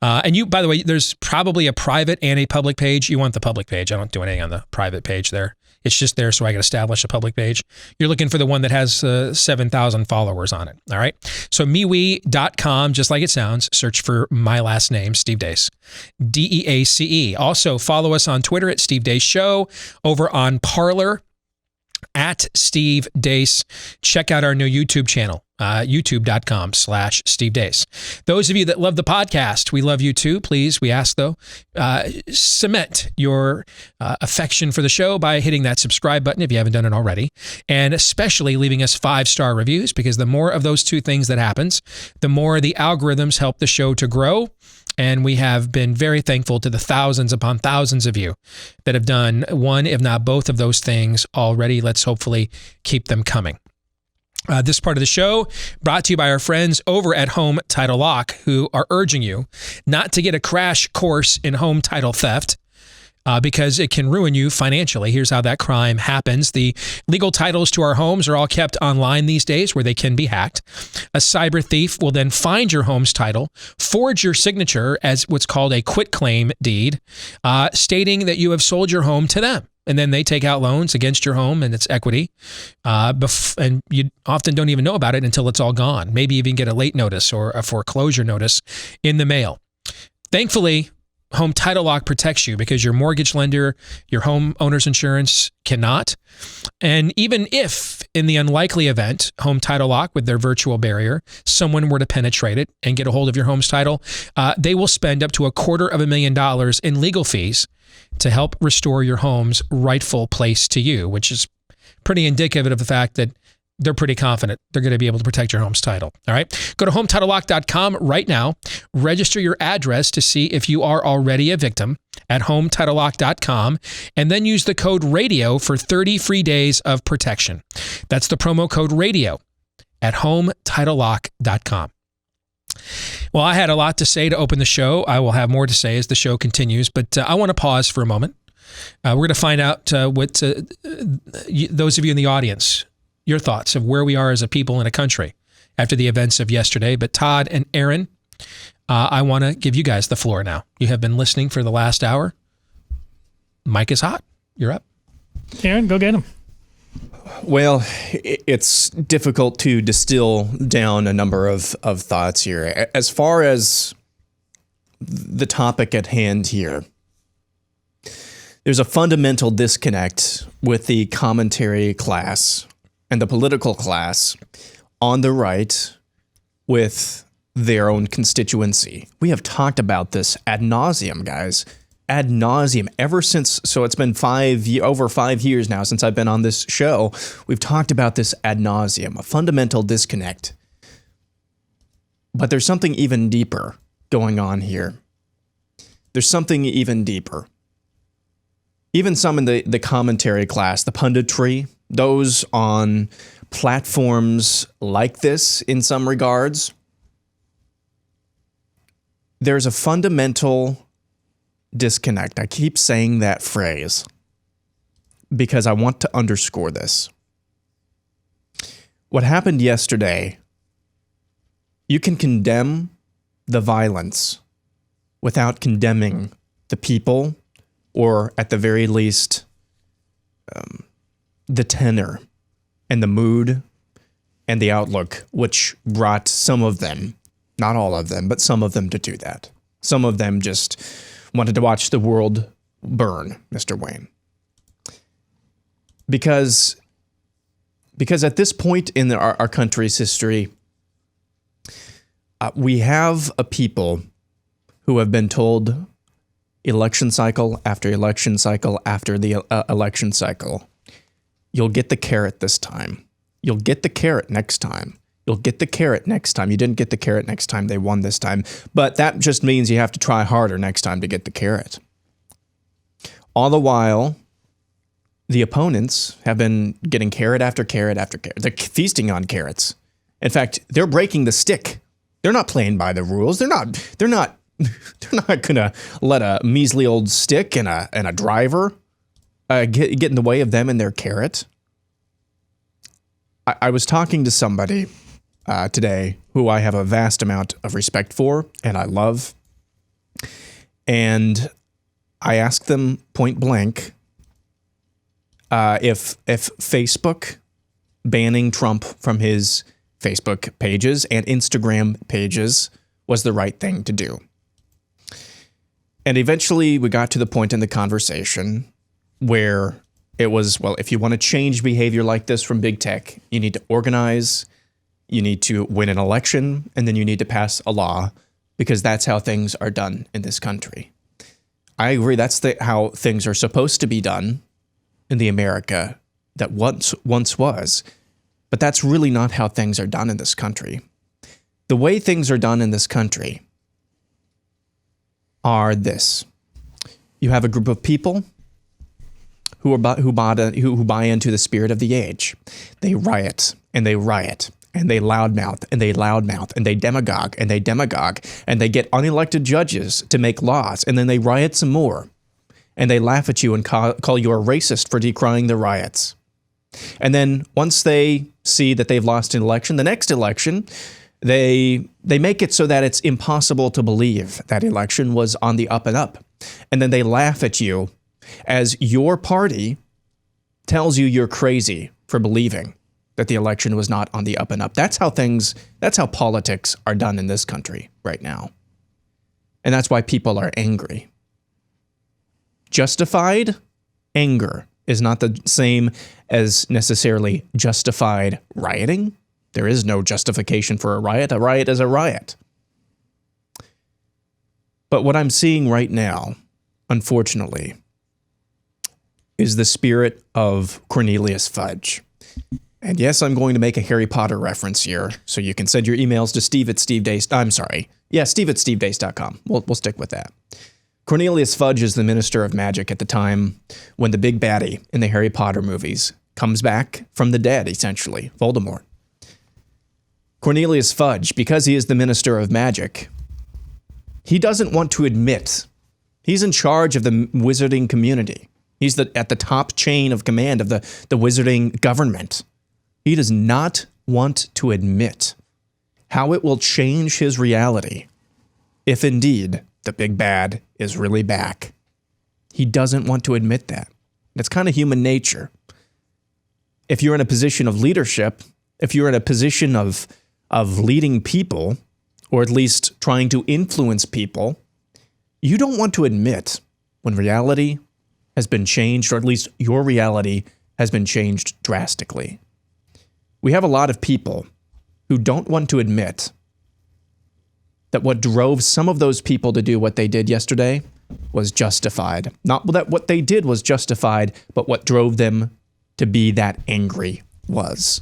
And you, by the way, there's probably a private and a public page. You want the public page. I don't do anything on the private page there. It's just there so I can establish a public page. You're looking for the one that has 7,000 followers on it. All right. So MeWe.com, just like it sounds, search for my last name, Steve Deace. DEACE. Also follow us on Twitter at Steve Deace Show, over on Parler at Steve Deace. Check out our new YouTube channel, youtube.com/Steve Deace. Those of you that love the podcast, we love you too. Please, we ask though, cement your affection for the show by hitting that subscribe button if you haven't done it already, and especially leaving us 5-star reviews, because the more of those two things that happens, the more the algorithms help the show to grow. And we have been very thankful to the thousands upon thousands of you that have done one, if not both of those things already. Let's hopefully keep them coming. This part of the show brought to you by our friends over at Home Title Lock, who are urging you not to get a crash course in home title theft, because it can ruin you financially. Here's how that crime happens. The legal titles to our homes are all kept online these days, where they can be hacked. A cyber thief will then find your home's title, forge your signature as what's called a quitclaim deed, stating that you have sold your home to them. And then they take out loans against your home and its equity. And you often don't even know about it until it's all gone. Maybe even get a late notice or a foreclosure notice in the mail. Thankfully, Home Title Lock protects you, because your mortgage lender, your home owner's insurance cannot. And even if, in the unlikely event, Home Title Lock, with their virtual barrier, someone were to penetrate it and get a hold of your home's title, they will spend up to $250,000 in legal fees to help restore your home's rightful place to you, which is pretty indicative of the fact that they're pretty confident they're going to be able to protect your home's title. All right. Go to HometitleLock.com right now. Register your address to see if you are already a victim at HometitleLock.com, and then use the code RADIO for 30 free days of protection. That's the promo code RADIO at HometitleLock.com. Well, I had a lot to say to open the show. I will have more to say as the show continues, but I want to pause for a moment. We're going to find out what those of you in the audience, your thoughts of where we are as a people and a country after the events of yesterday. But Todd and Aaron, I want to give you guys the floor now. You have been listening for the last hour. Mike is hot. You're up. Aaron, go get him. Well, it's difficult to distill down a number of thoughts here. As far as the topic at hand here, there's a fundamental disconnect with the commentary class and the political class on the right with their own constituency. We have talked about this ad nauseum, guys. ad nauseum ever since. So it's been over 5 years now since I've been on this show. We've talked about this ad nauseum, a fundamental disconnect. But there's something even deeper going on here. There's something even deeper. Even some in the commentary class, the punditry, those on platforms like this in some regards, there's a fundamental disconnect. I keep saying that phrase because I want to underscore this. What happened yesterday, you can condemn the violence without condemning the people, or at the very least, the tenor and the mood and the outlook, which brought some of them, not all of them, but some of them to do that. Some of them just wanted to watch the world burn, Mr. Wayne. Because at this point in our country's history, we have a people who have been told election cycle after election cycle after the election cycle, you'll get the carrot this time. You'll get the carrot next time. You'll get the carrot next time. You didn't get the carrot next time. They won this time. But that just means you have to try harder next time to get the carrot. All the while, the opponents have been getting carrot after carrot after carrot. They're feasting on carrots. In fact, they're breaking the stick. They're not playing by the rules. They're not gonna let a measly old stick and a driver get in the way of them and their carrot. I was talking to somebody today who I have a vast amount of respect for and I love, and I asked them point blank if Facebook banning Trump from his Facebook pages and Instagram pages was the right thing to do. And eventually we got to the point in the conversation where it was, well, if you want to change behavior like this from big tech, you need to organize, you need to win an election, and then you need to pass a law, because that's how things are done in this country. I agree, that's how things are supposed to be done in the America that once was, but that's really not how things are done in this country. The way things are done in this country are this. You have a group of people who buy into the spirit of the age. They riot and they riot and they loudmouth and they loudmouth and they demagogue and they demagogue and they get unelected judges to make laws, and then they riot some more and they laugh at you and call you a racist for decrying the riots. And then once they see that they've lost an election, the next election, they make it so that it's impossible to believe that election was on the up and up. And then they laugh at you as your party tells you you're crazy for believing that the election was not on the up and up. That's how politics are done in this country right now. And that's why people are angry. Justified anger is not the same as necessarily justified rioting. There is no justification for a riot. A riot is a riot. But what I'm seeing right now, unfortunately, is the spirit of Cornelius Fudge. And yes, I'm going to make a Harry Potter reference here, so you can send your emails to steve@stevedeace.com. We'll stick with that. Cornelius Fudge is the Minister of Magic at the time when the big baddie in the Harry Potter movies comes back from the dead, essentially, Voldemort. Cornelius Fudge, because he is the Minister of Magic, he doesn't want to admit he's in charge of the wizarding community. He's at the top chain of command of the wizarding government. He does not want to admit how it will change his reality if indeed the big bad is really back. He doesn't want to admit that. It's kind of human nature. If you're in a position of leadership, if you're in a position of leading people, or at least trying to influence people, you don't want to admit when reality has been changed, or at least your reality has been changed drastically. We have a lot of people who don't want to admit that what drove some of those people to do what they did yesterday was justified. Not that what they did was justified, but what drove them to be that angry was.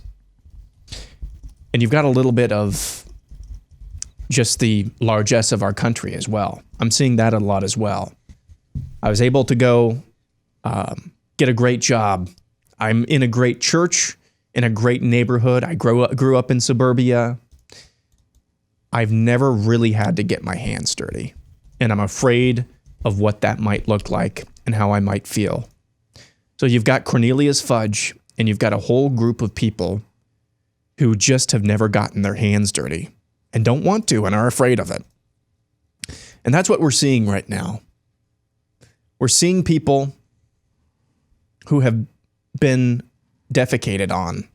And you've got a little bit of just the largesse of our country as well. I'm seeing that a lot as well. I was able to go get a great job. I'm in a great church, in a great neighborhood. I grew up in suburbia. I've never really had to get my hands dirty. And I'm afraid of what that might look like and how I might feel. So you've got Cornelius Fudge, and you've got a whole group of people who just have never gotten their hands dirty and don't want to and are afraid of it. And that's what we're seeing right now. We're seeing people who have been defecated on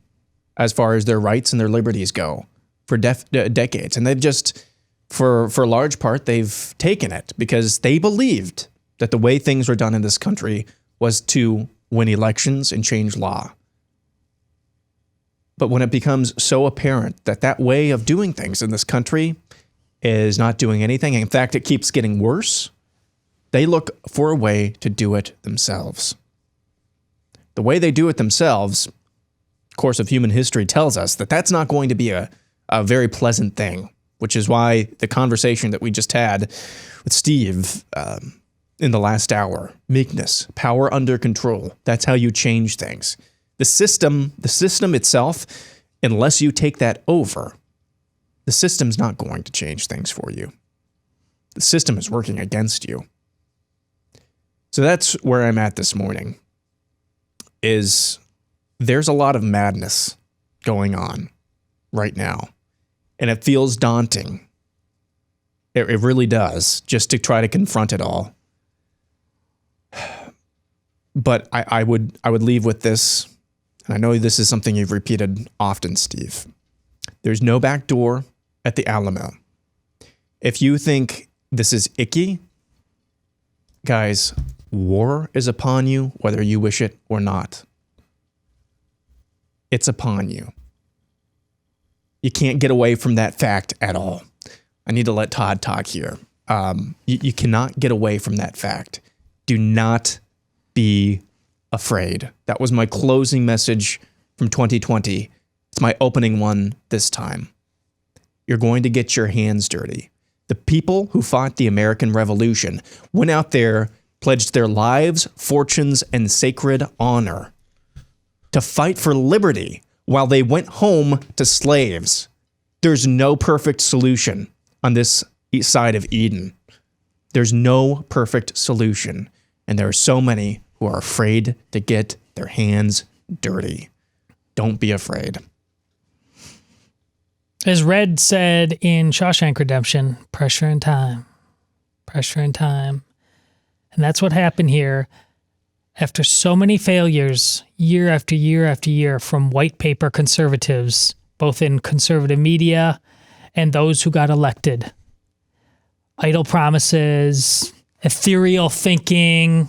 as far as their rights and their liberties go for decades. And they've just, for large part, they've taken it because they believed that the way things were done in this country was to win elections and change law. But when it becomes so apparent that that way of doing things in this country is not doing anything, in fact, it keeps getting worse, they look for a way to do it themselves. The way they do it themselves, course of human history tells us that that's not going to be a very pleasant thing, which is why the conversation that we just had with Steve in the last hour, meekness, power under control, that's how you change things. The system itself, unless you take that over, the system's not going to change things for you. The system is working against you. So that's where I'm at this morning, is there's a lot of madness going on right now. And it feels daunting. It really does, just to try to confront it all. But I would leave with this, and I know this is something you've repeated often, Steve. There's no back door at the Alamo. If you think this is icky, guys, war is upon you, whether you wish it or not. It's upon you. You can't get away from that fact at all. I need to let Todd talk here. You cannot get away from that fact. Do not be afraid. That was my closing message from 2020. It's my opening one this time. You're going to get your hands dirty. The people who fought the American Revolution went out there, pledged their lives, fortunes, and sacred honor to fight for liberty while they went home to slaves. There's no perfect solution on this side of Eden. There's no perfect solution. And there are so many who are afraid to get their hands dirty. Don't be afraid. As Red said in Shawshank Redemption, pressure and time. Pressure and time. And that's what happened here. After so many failures, year after year after year, from white paper conservatives, both in conservative media and those who got elected. Idle promises, ethereal thinking,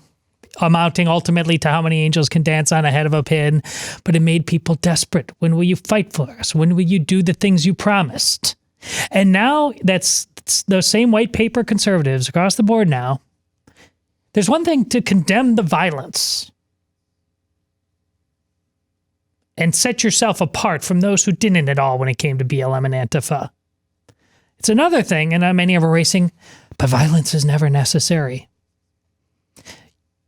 amounting ultimately to how many angels can dance on a head of a pin. But it made people desperate. When will you fight for us? When will you do the things you promised? And now that's those same white paper conservatives across the board now. There's one thing to condemn the violence and set yourself apart from those who didn't at all when it came to BLM and Antifa. It's another thing, and many are erasing, but violence is never necessary.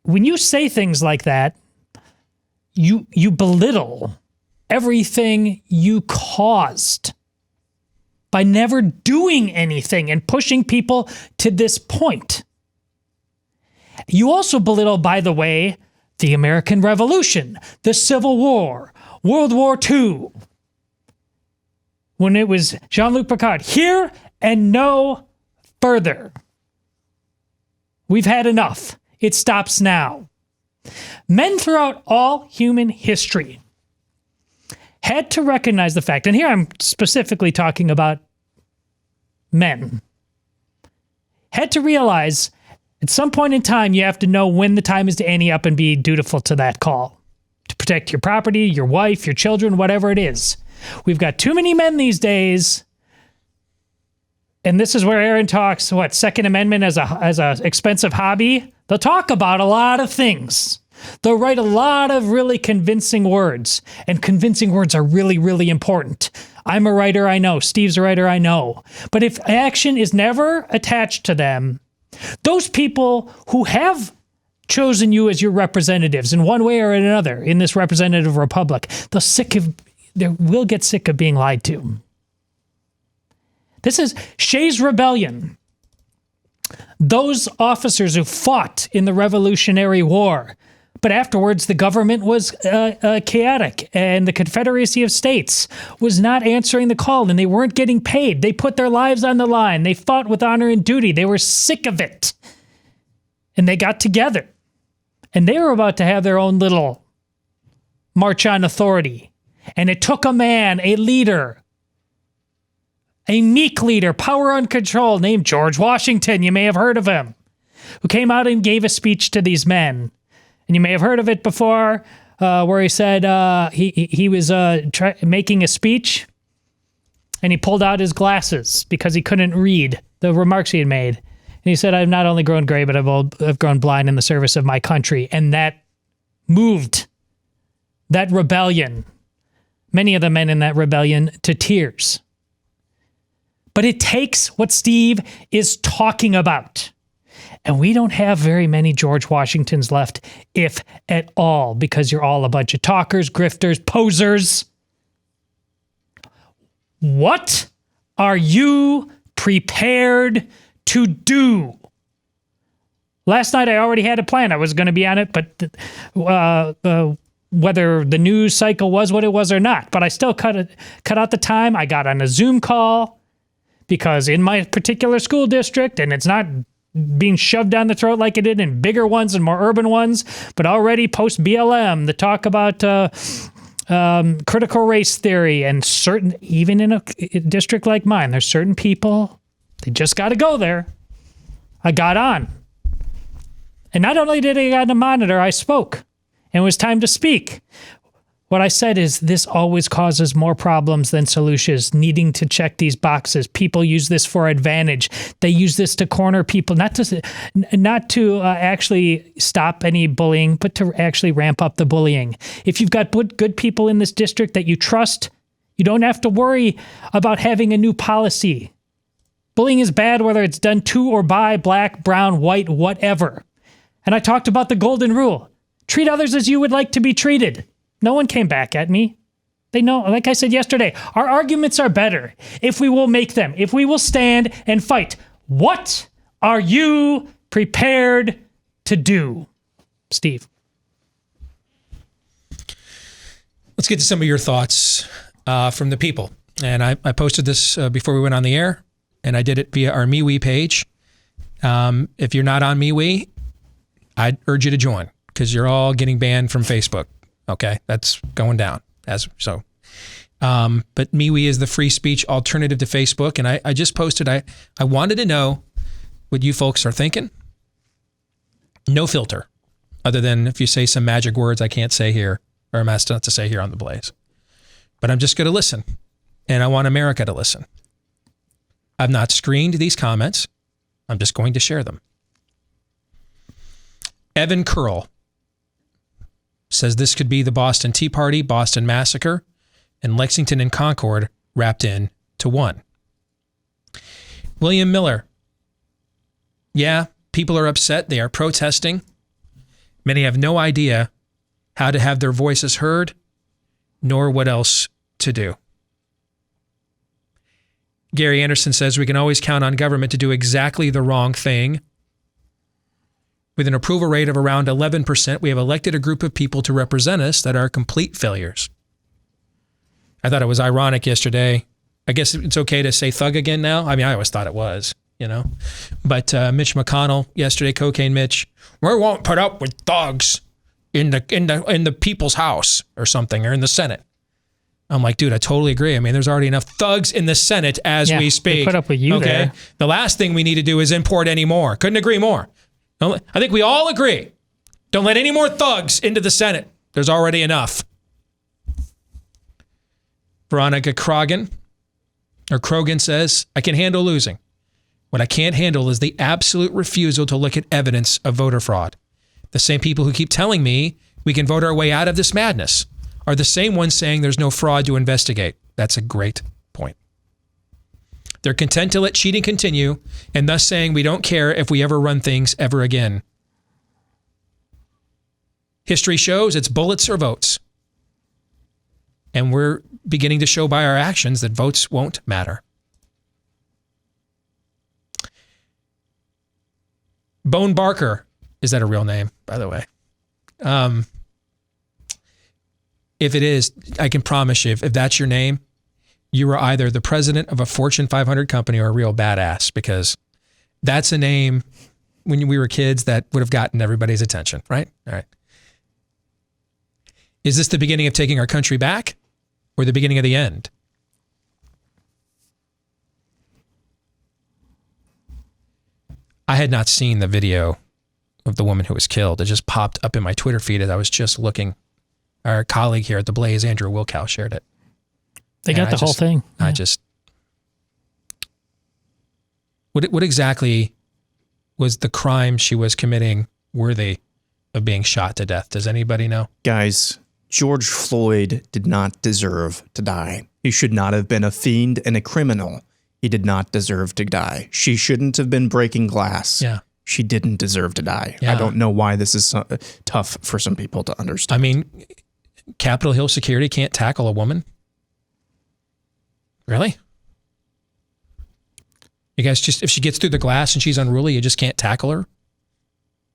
When you say things like that, you belittle everything you caused by never doing anything and pushing people to this point. You also belittle, by the way, the American Revolution, the Civil War, World War II, when it was Jean-Luc Picard, here and no further. We've had enough. It stops now. Men throughout all human history had to recognize the fact, and here I'm specifically talking about men, had to realize at some point in time, you have to know when the time is to ante up and be dutiful to that call. To protect your property, your wife, your children, whatever it is. We've got too many men these days and this is where Aaron talks, Second Amendment as a expensive hobby? They'll talk about a lot of things. They'll write a lot of really convincing words, and convincing words are really, really important. I'm a writer, I know. Steve's a writer, I know. But if action is never attached to them, those people who have chosen you as your representatives in one way or another in this representative republic, they will get sick of being lied to. This is Shays' Rebellion. Those officers who fought in the Revolutionary War, but afterwards the government was chaotic and the Confederacy of States was not answering the call and they weren't getting paid. They put their lives on the line. They fought with honor and duty. They were sick of it. And they got together. And they were about to have their own little march on authority. And it took a man, a leader, a meek leader, power uncontrolled, named George Washington. You may have heard of him, who came out and gave a speech to these men. And you may have heard of it before, where he said he was making a speech, and he pulled out his glasses because he couldn't read the remarks he had made. And he said, "I've not only grown gray, but I've grown blind in the service of my country." And that moved that rebellion, many of the men in that rebellion, to tears. But it takes what Steve is talking about. And we don't have very many George Washingtons left, if at all, because you're all a bunch of talkers, grifters, posers. What are you prepared to do? Last night I already had a plan. I was going to be on it, but whether the news cycle was what it was or not, but I still cut out the time. I got on a Zoom call because in my particular school district, and it's not being shoved down the throat like it did in bigger ones and more urban ones, but already post BLM, the talk about critical race theory, and certain, even in a district like mine, there's certain people, they just got to go there. I got on. And not only did I get on the monitor, I spoke. And it was time to speak. What I said is this always causes more problems than solutions, needing to check these boxes. People use this for advantage. They use this to corner people, not to actually stop any bullying, but to actually ramp up the bullying. If you've got good people in this district that you trust, you don't have to worry about having a new policy. Bullying is bad whether it's done to or by black, brown, white, whatever. And I talked about the golden rule. Treat others as you would like to be treated. No one came back at me. They know, like I said yesterday, our arguments are better if we will make them, if we will stand and fight. What are you prepared to do, Steve? Let's get to some of your thoughts from the people. And I posted this before we went on the air, and I did it via our MeWe page. If you're not on MeWe, I'd urge you to join because you're all getting banned from Facebook. Okay, that's going down. But MeWe is the free speech alternative to Facebook. And I just posted, I wanted to know what you folks are thinking. No filter, other than if you say some magic words I can't say here, or I'm asked not to say here on the Blaze. But I'm just going to listen. And I want America to listen. I've not screened these comments. I'm just going to share them. Evan Curl says this could be the Boston Tea Party, Boston Massacre, and Lexington and Concord wrapped in to one. William Miller. Yeah, people are upset. They are protesting. Many have no idea how to have their voices heard, nor what else to do. Gary Anderson says we can always count on government to do exactly the wrong thing. With an approval rate of around 11%, we have elected a group of people to represent us that are complete failures. I thought it was ironic yesterday. I guess it's okay to say thug again now. I mean, I always thought it was, you know. But Mitch McConnell yesterday, Cocaine Mitch, we won't put up with thugs in the people's house or something, or in the Senate. I'm like, dude, I totally agree. I mean, there's already enough thugs in the Senate as we speak. They put up with you there. The last thing we need to do is import any more. Couldn't agree more. I think we all agree. Don't let any more thugs into the Senate. There's already enough. Veronica Krogan says, I can handle losing. What I can't handle is the absolute refusal to look at evidence of voter fraud. The same people who keep telling me we can vote our way out of this madness are the same ones saying there's no fraud to investigate. That's a great point. They're content to let cheating continue and thus saying we don't care if we ever run things ever again. History shows it's bullets or votes. And we're beginning to show by our actions that votes won't matter. Bone Barker. Is that a real name, by the way? If it is, I can promise you, if that's your name, you are either the president of a Fortune 500 company or a real badass, because that's a name when we were kids that would have gotten everybody's attention, right? All right. Is this the beginning of taking our country back or the beginning of the end? I had not seen the video of the woman who was killed. It just popped up in my Twitter feed as I was just looking. Our colleague here at the Blaze, Andrew Wilkow, shared it. They got the whole thing. Yeah. What exactly was the crime she was committing worthy of being shot to death? Does anybody know? Guys, George Floyd did not deserve to die. He should not have been a fiend and a criminal. He did not deserve to die. She shouldn't have been breaking glass. Yeah. She didn't deserve to die. Yeah. I don't know why this is so tough for some people to understand. I mean, Capitol Hill security can't tackle a woman? Really? You guys just, if she gets through the glass and she's unruly, you just can't tackle her?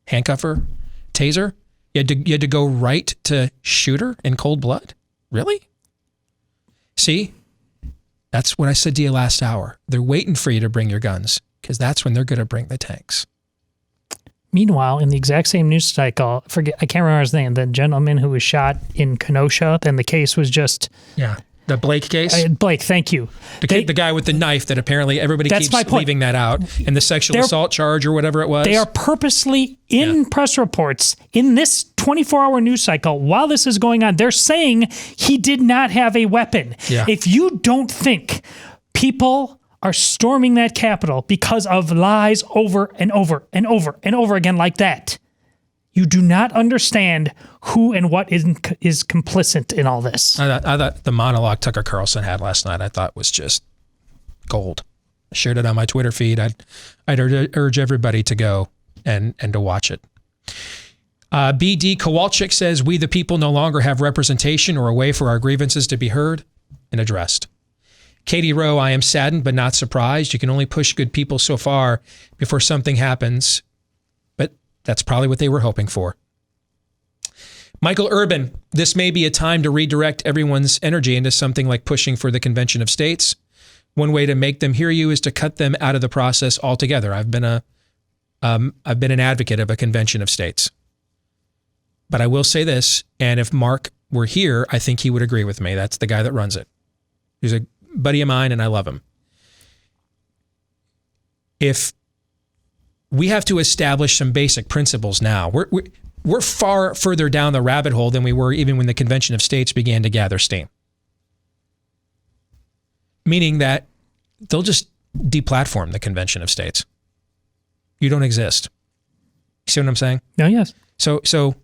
Handcuff her? Taser? You had to go right to shoot her in cold blood? Really? See? That's what I said to you last hour. They're waiting for you to bring your guns, because that's when they're going to bring the tanks. Meanwhile, in the exact same news cycle, I can't remember his name, the gentleman who was shot in Kenosha, then the case was just... Yeah. The Blake case? Blake, thank you. The guy with the knife that apparently everybody keeps leaving that out, and the sexual assault charge or whatever it was. They are purposely in press reports in this 24-hour news cycle while this is going on. They're saying he did not have a weapon. Yeah. If you don't think people are storming that Capitol because of lies over and over and over and over again like that, you do not understand who and what is complicit in all this. I thought the monologue Tucker Carlson had last night, I thought was just gold. I shared it on my Twitter feed. I'd urge everybody to go and to watch it. BD Kowalczyk says, we the people no longer have representation or a way for our grievances to be heard and addressed. Katie Rowe, I am saddened but not surprised. You can only push good people so far before something happens. But that's probably what they were hoping for. Michael Urban, this may be a time to redirect everyone's energy into something like pushing for the Convention of States. One way to make them hear you is to cut them out of the process altogether. I've been an advocate of a Convention of States. But I will say this, and if Mark were here, I think he would agree with me. That's the guy that runs it. He's a buddy of mine, and I love him. If we have to establish some basic principles now, we're far further down the rabbit hole than we were even when the Convention of States began to gather steam. Meaning that they'll just deplatform the Convention of States. You don't exist. You see what I'm saying? No, yes. So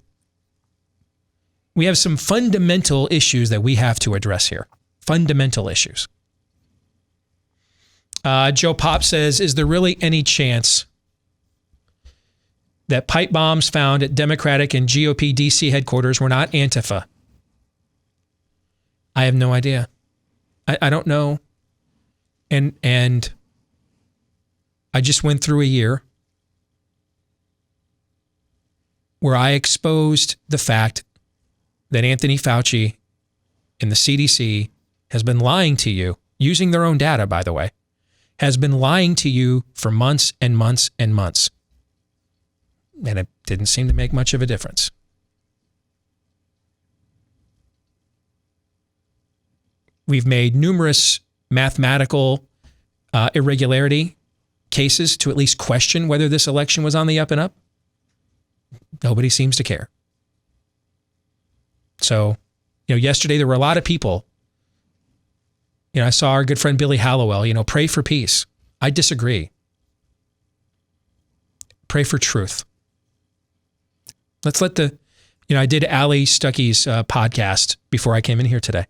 we have some fundamental issues that we have to address here. Fundamental issues. Joe Pop says, is there really any chance that pipe bombs found at Democratic and GOP DC headquarters were not Antifa? I have no idea. I don't know. And I just went through a year where I exposed the fact that Anthony Fauci and the CDC has been lying to you, using their own data, by the way, has been lying to you for months and months and months. And it didn't seem to make much of a difference. We've made numerous mathematical irregularity cases to at least question whether this election was on the up and up. Nobody seems to care. So, yesterday there were a lot of people. I saw our good friend Billy Hallowell, pray for peace. I disagree. Pray for truth. Let's let I did Ali Stuckey's podcast before I came in here today.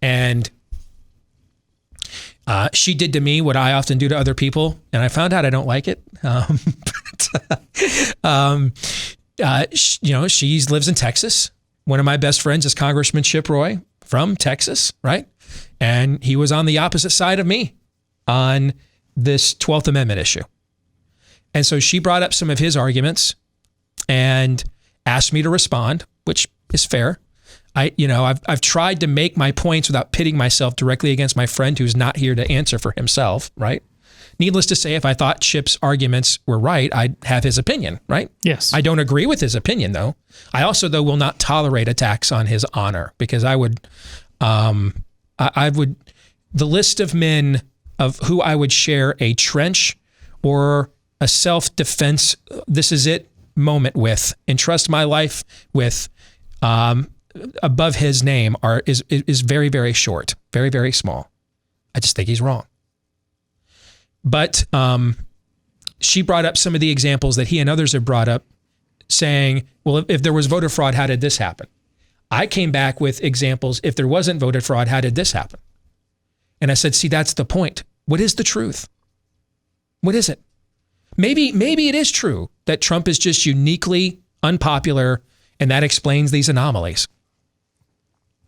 And she did to me what I often do to other people, and I found out I don't like it. She lives in Texas. One of my best friends is Congressman Chip Roy from Texas, right? And he was on the opposite side of me on this 12th Amendment issue. And so she brought up some of his arguments and asked me to respond, which is fair. I've tried to make my points without pitting myself directly against my friend who's not here to answer for himself, right? Needless to say, if I thought Chip's arguments were right, I'd have his opinion, right? Yes. I don't agree with his opinion, though. I also, though, will not tolerate attacks on his honor, because I would, the list of men of who I would share a trench or a self-defense, this is it moment with, entrust my life with, above his name is very, very short, very, very small. I just think he's wrong. But she brought up some of the examples that he and others have brought up, saying, well, if there was voter fraud, how did this happen? I came back with examples. If there wasn't voter fraud, how did this happen? And I said, see, that's the point. What is the truth? What is it? Maybe it is true that Trump is just uniquely unpopular, and that explains these anomalies.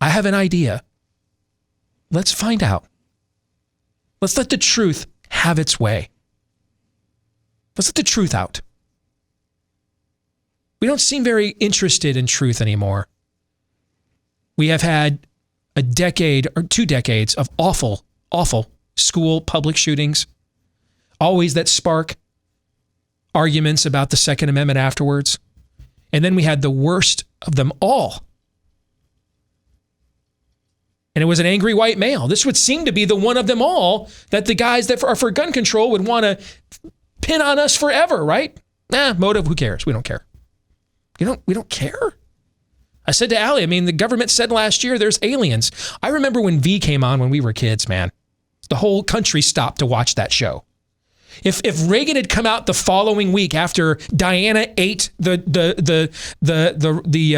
I have an idea. Let's find out. Let's let the truth have its way. Let's let the truth out. We don't seem very interested in truth anymore. We have had a decade or 2 decades of awful, awful school public shootings, always that spark arguments about the Second Amendment afterwards. And then we had the worst of them all. And it was an angry white male. This would seem to be the one of them all that the guys that are for gun control would want to pin on us forever, right? Motive, who cares? We don't care. We don't care. I said to Allie, the government said last year there's aliens. I remember when V came on when we were kids, man. The whole country stopped to watch that show. If Reagan had come out the following week after Diana ate the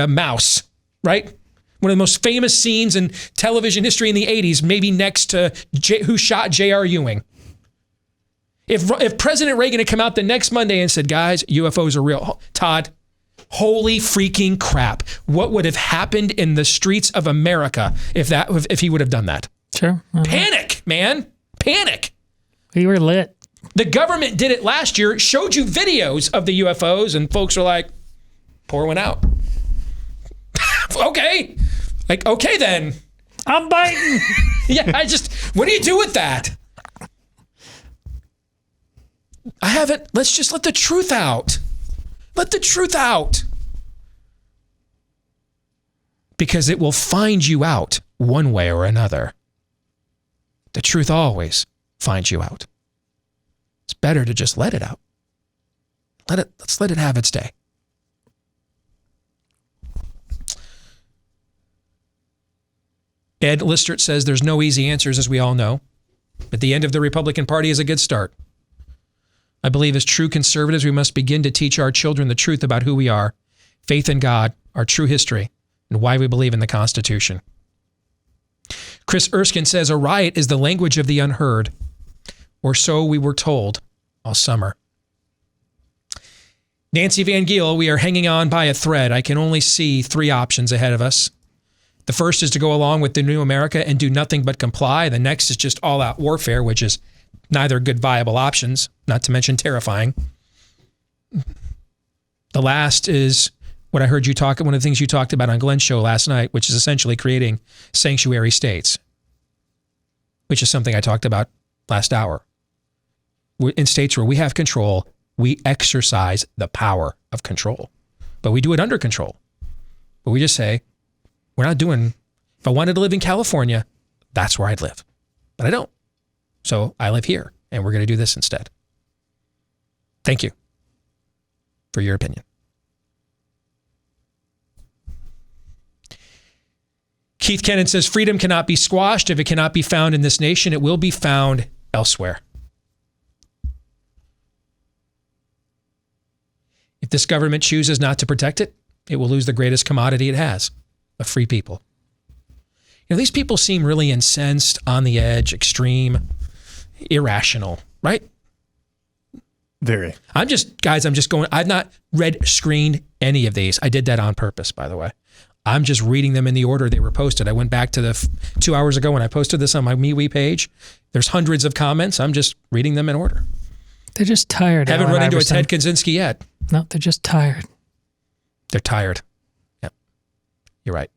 mouse, right? One of the most famous scenes in television history in the 80s, maybe next to who shot J.R. Ewing. If President Reagan had come out the next Monday and said, guys, UFOs are real. Todd, holy freaking crap. What would have happened in the streets of America if he would have done that? Sure. Panic, man. Panic. We were lit. The government did it last year, showed you videos of the UFOs, and folks are like, pour one out. Okay. Okay then. I'm biting. Yeah, what do you do with that? Let's just let the truth out. Let the truth out. Because it will find you out one way or another. The truth always finds you out. It's better to just let it out. Let's let it have its day. Ed Listert says there's no easy answers, as we all know, but the end of the Republican Party is a good start. I believe as true conservatives, we must begin to teach our children the truth about who we are, faith in God, our true history, and why we believe in the Constitution. Chris Erskine says a riot is the language of the unheard, or so we were told all summer. Nancy Van Giel, we are hanging on by a thread. I can only see 3 options ahead of us. The first is to go along with the new America and do nothing but comply. The next is just all-out warfare, which is neither good viable options, not to mention terrifying. The last is what I heard you talk, one of the things you talked about on Glenn's show last night, which is essentially creating sanctuary states, which is something I talked about last hour. In states where we have control, we exercise the power of control, but we do it under control. But we just say, we're not doing, if I wanted to live in California, that's where I'd live. But I don't. So I live here, and we're going to do this instead. Thank you for your opinion. Keith Kennan says, freedom cannot be squashed. If it cannot be found in this nation, it will be found elsewhere. If this government chooses not to protect it, it will lose the greatest commodity it has, of free people. You know, these people seem really incensed, on the edge, extreme, irrational, right? Very. I've not screened any of these. I did that on purpose, by the way. I'm just reading them in the order they were posted. I went back to the 2 hours ago when I posted this on my MeWe page. There's hundreds of comments. I'm just reading them in order. They're just tired. Haven't Alan run into Iverson. a Ted Kaczynski yet. No, they're just tired. They're tired. Yep. You're right.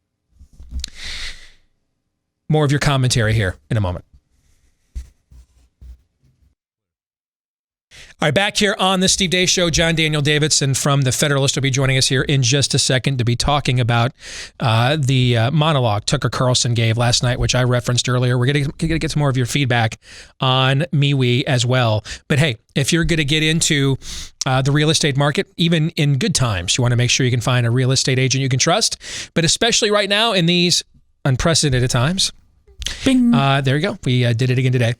More of your commentary here in a moment. All right, back here on the Steve Deace Show, John Daniel Davidson from the Federalist will be joining us here in just a second to be talking about the monologue Tucker Carlson gave last night, which I referenced earlier. We're going to get some more of your feedback on MeWe as well. But hey, if you're going to get into the real estate market, even in good times, you want to make sure you can find a real estate agent you can trust. But especially right now in these unprecedented times. Bing. There you go. We did it again today.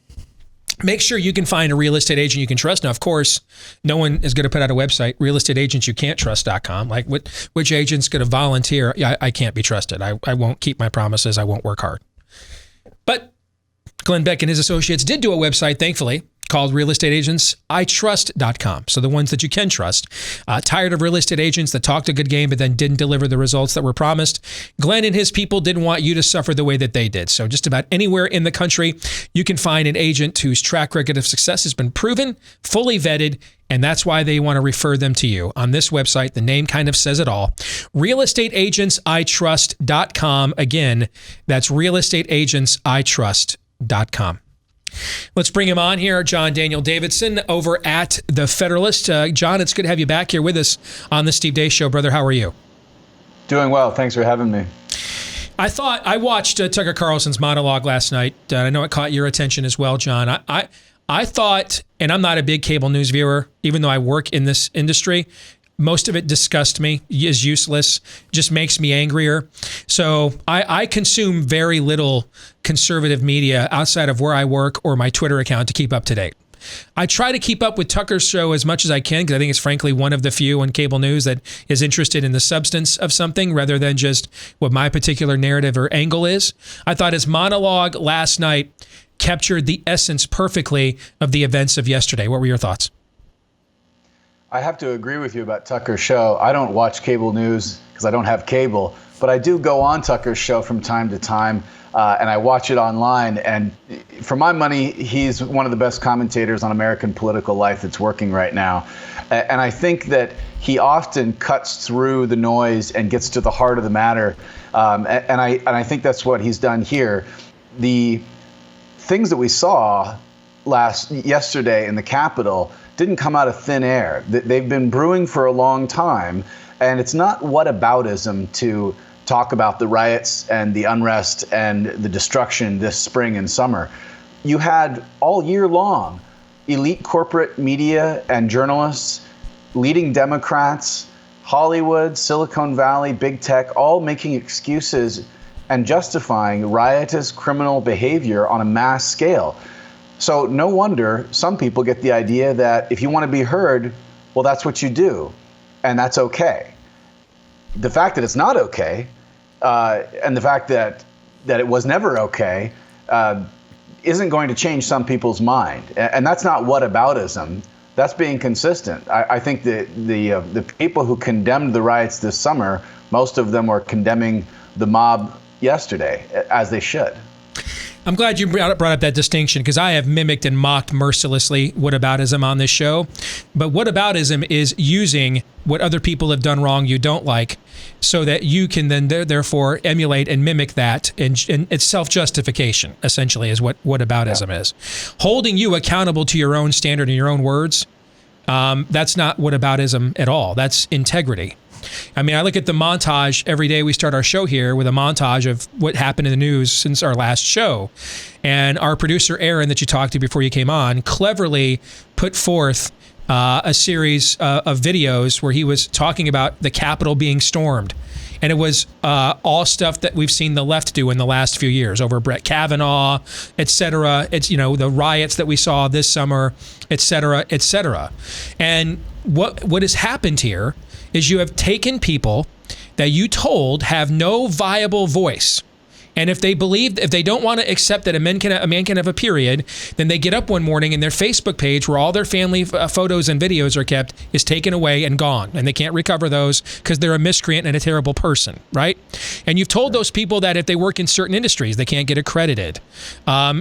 Make sure you can find a real estate agent you can trust. Now, of course, no one is going to put out a website, realestateagentsyoucan'ttrust.com. Like, which agent's going to volunteer? Yeah, I can't be trusted. I won't keep my promises. I won't work hard. But Glenn Beck and his associates did do a website, thankfully, called realestateagentsitrust.com. So the ones that you can trust. Tired of real estate agents that talked a good game but then didn't deliver the results that were promised? Glenn and his people didn't want you to suffer the way that they did. So just about anywhere in the country, you can find an agent whose track record of success has been proven, fully vetted, and that's why they want to refer them to you. On this website, the name kind of says it all. realestateagentsitrust.com. Again, that's realestateagentsitrust.com. Let's bring him on here, John Daniel Davidson over at the Federalist. John, it's good to have you back here with us on the Steve Deace Show. Brother, how are you? Doing well. Thanks for having me. I watched Tucker Carlson's monologue last night. I know it caught your attention as well, John. I thought, and I'm not a big cable news viewer, even though I work in this industry, most of it disgusts me, is useless, just makes me angrier. So I consume very little conservative media outside of where I work or my Twitter account to keep up to date. I try to keep up with Tucker's show as much as I can because I think it's frankly one of the few on cable news that is interested in the substance of something rather than just what my particular narrative or angle is. I thought his monologue last night captured the essence perfectly of the events of yesterday. What were your thoughts? I have to agree with you about Tucker's show. I don't watch cable news because I don't have cable, but I do go on Tucker's show from time to time, and I watch it online. And for my money, he's one of the best commentators on American political life that's working right now. And I think that he often cuts through the noise and gets to the heart of the matter. And I think that's what he's done here. The things that we saw yesterday in the Capitol didn't come out of thin air. They've been brewing for a long time, and it's not whataboutism to talk about the riots and the unrest and the destruction this spring and summer. You had all year long elite corporate media and journalists, leading Democrats, Hollywood, Silicon Valley, big tech, all making excuses and justifying riotous criminal behavior on a mass scale. So no wonder some people get the idea that if you want to be heard, well, that's what you do, and that's okay. The fact that it's not okay, and the fact that it was never okay, isn't going to change some people's mind. And that's not whataboutism. That's being consistent. I think that the people who condemned the riots this summer, most of them were condemning the mob yesterday, as they should. I'm glad you brought up that distinction because I have mimicked and mocked mercilessly whataboutism on this show. But whataboutism is using what other people have done wrong you don't like so that you can then therefore emulate and mimic that. And it's self-justification, essentially, is what whataboutism is. Holding you accountable to your own standard and your own words, that's not whataboutism at all. That's integrity. I mean, I look at the montage every day we start our show here with a montage of what happened in the news since our last show. And our producer, Aaron, that you talked to before you came on, cleverly put forth a series of videos where he was talking about the Capitol being stormed. And it was all stuff that we've seen the left do in the last few years over Brett Kavanaugh, et cetera. It's, the riots that we saw this summer, et cetera, et cetera. And what has happened here is you have taken people that you told have no viable voice. And if they don't want to accept that a man can have a period, then they get up one morning and their Facebook page where all their family photos and videos are kept is taken away and gone. And they can't recover those because they're a miscreant and a terrible person, right? And you've told those people that if they work in certain industries, they can't get accredited.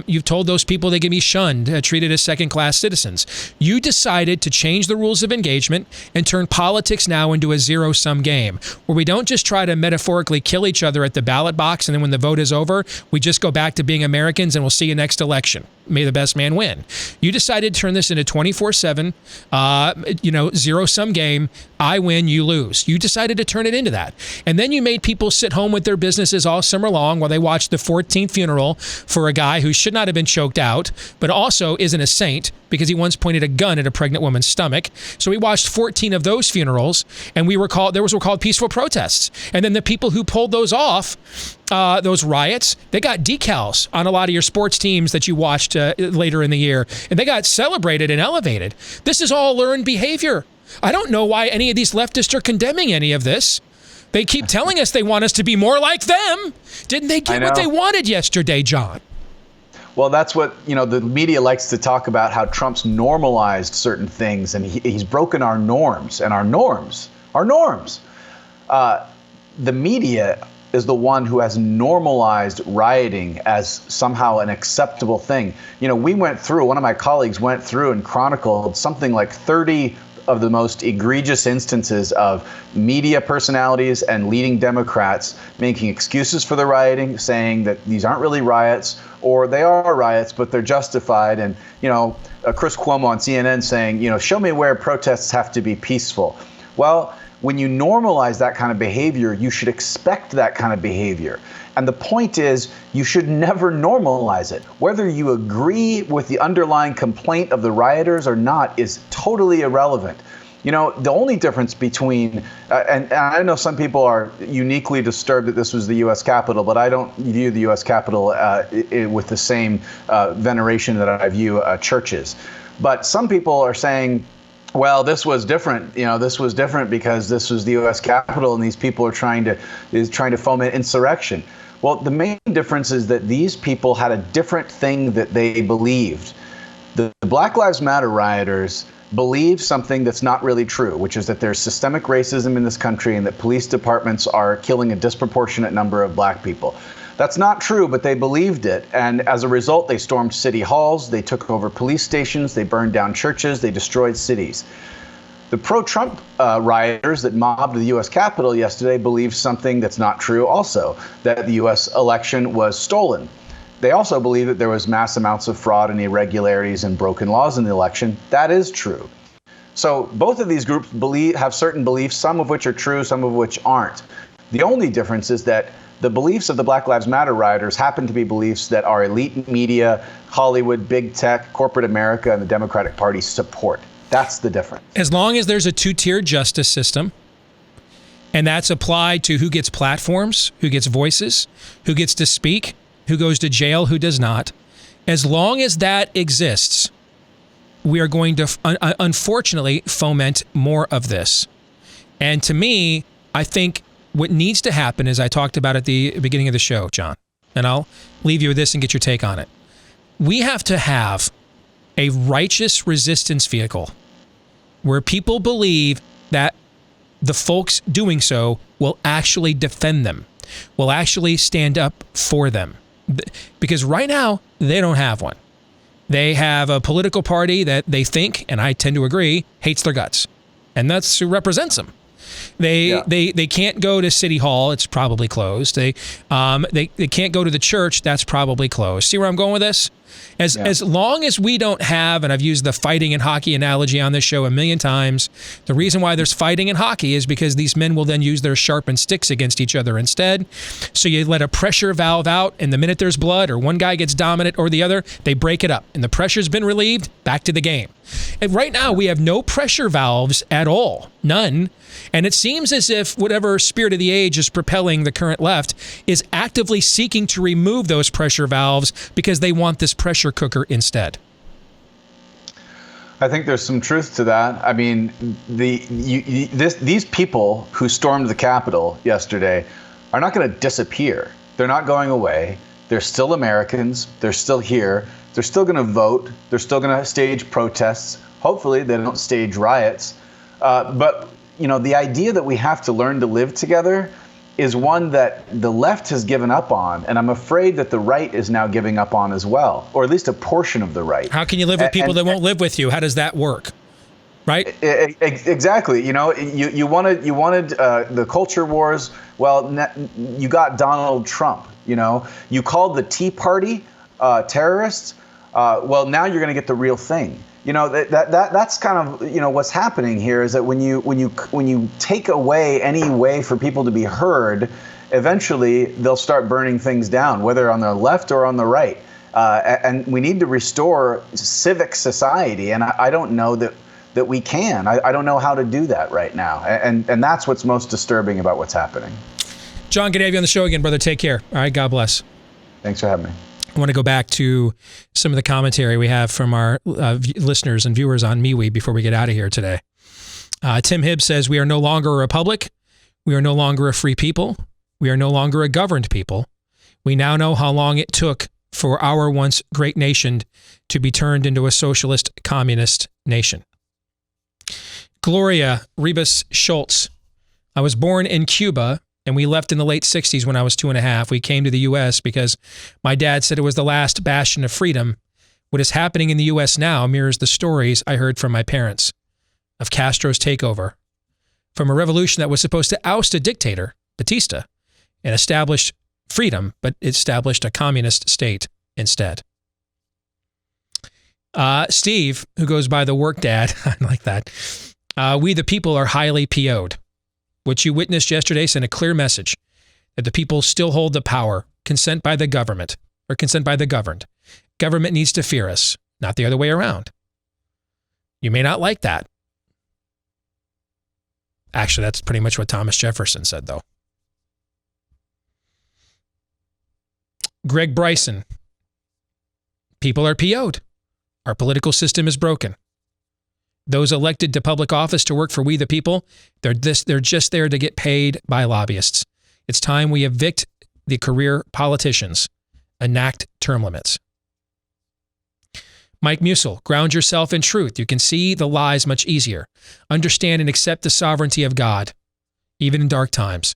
You've told those people they can be shunned, treated as second-class citizens. You decided to change the rules of engagement and turn politics now into a zero-sum game where we don't just try to metaphorically kill each other at the ballot box and then when the vote is over, we just go back to being Americans and we'll see you next election. May the best man win. You decided to turn this into 24/7, zero-sum game. I win, you lose. You decided to turn it into that. And then you made people sit home with their businesses all summer long while they watched the 14th funeral for a guy who should not have been choked out, but also isn't a saint because he once pointed a gun at a pregnant woman's stomach. So we watched 14 of those funerals, and those were called peaceful protests. And then the people who pulled those off, those riots, they got decals on a lot of your sports teams that you watched later in the year, and they got celebrated and elevated. This is all learned behavior. I don't know why any of these leftists are condemning any of this. They keep telling us they want us to be more like them. Didn't they get what they wanted yesterday, John? Well, that's what, the media likes to talk about, how Trump's normalized certain things, and he's broken our norms. And our norms. The media is the one who has normalized rioting as somehow an acceptable thing. One of my colleagues went through and chronicled something like 30 of the most egregious instances of media personalities and leading Democrats making excuses for the rioting, saying that these aren't really riots, or they are riots, but they're justified. And, Chris Cuomo on CNN saying, show me where protests have to be peaceful. Well, when you normalize that kind of behavior, you should expect that kind of behavior. And the point is, you should never normalize it. Whether you agree with the underlying complaint of the rioters or not is totally irrelevant. The only difference between, and I know some people are uniquely disturbed that this was the U.S. Capitol, but I don't view the U.S. Capitol with the same veneration that I view churches. But some people are saying, well, this was different. This was different because this was the U.S. Capitol, and these people are trying to foment insurrection. Well, the main difference is that these people had a different thing that they believed. The Black Lives Matter rioters believe something that's not really true, which is that there's systemic racism in this country and that police departments are killing a disproportionate number of black people. That's not true, but they believed it. And as a result, they stormed city halls, they took over police stations, they burned down churches, they destroyed cities. The pro-Trump rioters that mobbed the U.S. Capitol yesterday believe something that's not true also, that the U.S. election was stolen. They also believe that there was mass amounts of fraud and irregularities and broken laws in the election. That is true. So both of these groups have certain beliefs, some of which are true, some of which aren't. The only difference is that the beliefs of the Black Lives Matter rioters happen to be beliefs that our elite media, Hollywood, big tech, corporate America, and the Democratic Party support. That's the difference. As long as there's a two-tiered justice system, and that's applied to who gets platforms, who gets voices, who gets to speak, who goes to jail, who does not, as long as that exists, we are going to, unfortunately, foment more of this. And to me, I think what needs to happen, as I talked about at the beginning of the show, John, and I'll leave you with this and get your take on it. We have to have a righteous resistance vehicle where people believe that the folks doing so will actually defend them, will actually stand up for them. Because right now, they don't have one. They have a political party that they think, and I tend to agree, hates their guts. And that's who represents them. They can't go to City Hall. It's probably closed. They can't go to the church. That's probably closed. See where I'm going with this? As long as we don't have, and I've used the fighting and hockey analogy on this show a million times, the reason why there's fighting in hockey is because these men will then use their sharpened sticks against each other instead. So you let a pressure valve out, and the minute there's blood or one guy gets dominant or the other, they break it up. And the pressure's been relieved, back to the game. And right now, we have no pressure valves at all. None. And it seems as if whatever spirit of the age is propelling the current left is actively seeking to remove those pressure valves because they want this pressure cooker instead. I think there's some truth to that. I mean, these people who stormed the Capitol yesterday are not going to disappear. They're not going away. They're still Americans. They're still here. They're still going to vote. They're still going to stage protests. Hopefully, they don't stage riots. But the idea that we have to learn to live together is one that the left has given up on, and I'm afraid that the right is now giving up on as well, or at least a portion of the right. How can you live with people that won't live with you? How does that work? Right? Exactly. You wanted the culture wars. Well, you got Donald Trump. You called the Tea Party terrorists. Well, now you're going to get the real thing. That's kind of what's happening here is that when you take away any way for people to be heard, eventually they'll start burning things down, whether on the left or on the right. And we need to restore civic society, and I don't know that we can. I don't know how to do that right now, and that's what's most disturbing about what's happening. John, good to have you on the show again, brother. Take care. All right, God bless. Thanks for having me. I want to go back to some of the commentary we have from our listeners and viewers on MeWe before we get out of here today. Tim Hibbs says, we are no longer a republic. We are no longer a free people. We are no longer a governed people. We now know how long it took for our once great nation to be turned into a socialist communist nation. Gloria Rebus Schultz. I was born in Cuba, and we left in the late 60s when I was 2.5. We came to the U.S. because my dad said it was the last bastion of freedom. What is happening in the U.S. now mirrors the stories I heard from my parents of Castro's takeover, from a revolution that was supposed to oust a dictator, Batista, and establish freedom, but established a communist state instead. Steve, who goes by the work dad, I like that. We the people are highly PO'd. What you witnessed yesterday sent a clear message that the people still hold the power, consent by the government, or consent by the governed. Government needs to fear us, not the other way around. You may not like that. Actually, that's pretty much what Thomas Jefferson said, though. Greg Bryson. People are PO'd. Our political system is broken. Those elected to public office to work for we the people, they're just there to get paid by lobbyists. It's time we evict the career politicians, enact term limits. Mike Musil, ground yourself in truth. You can see the lies much easier. Understand and accept the sovereignty of God, even in dark times,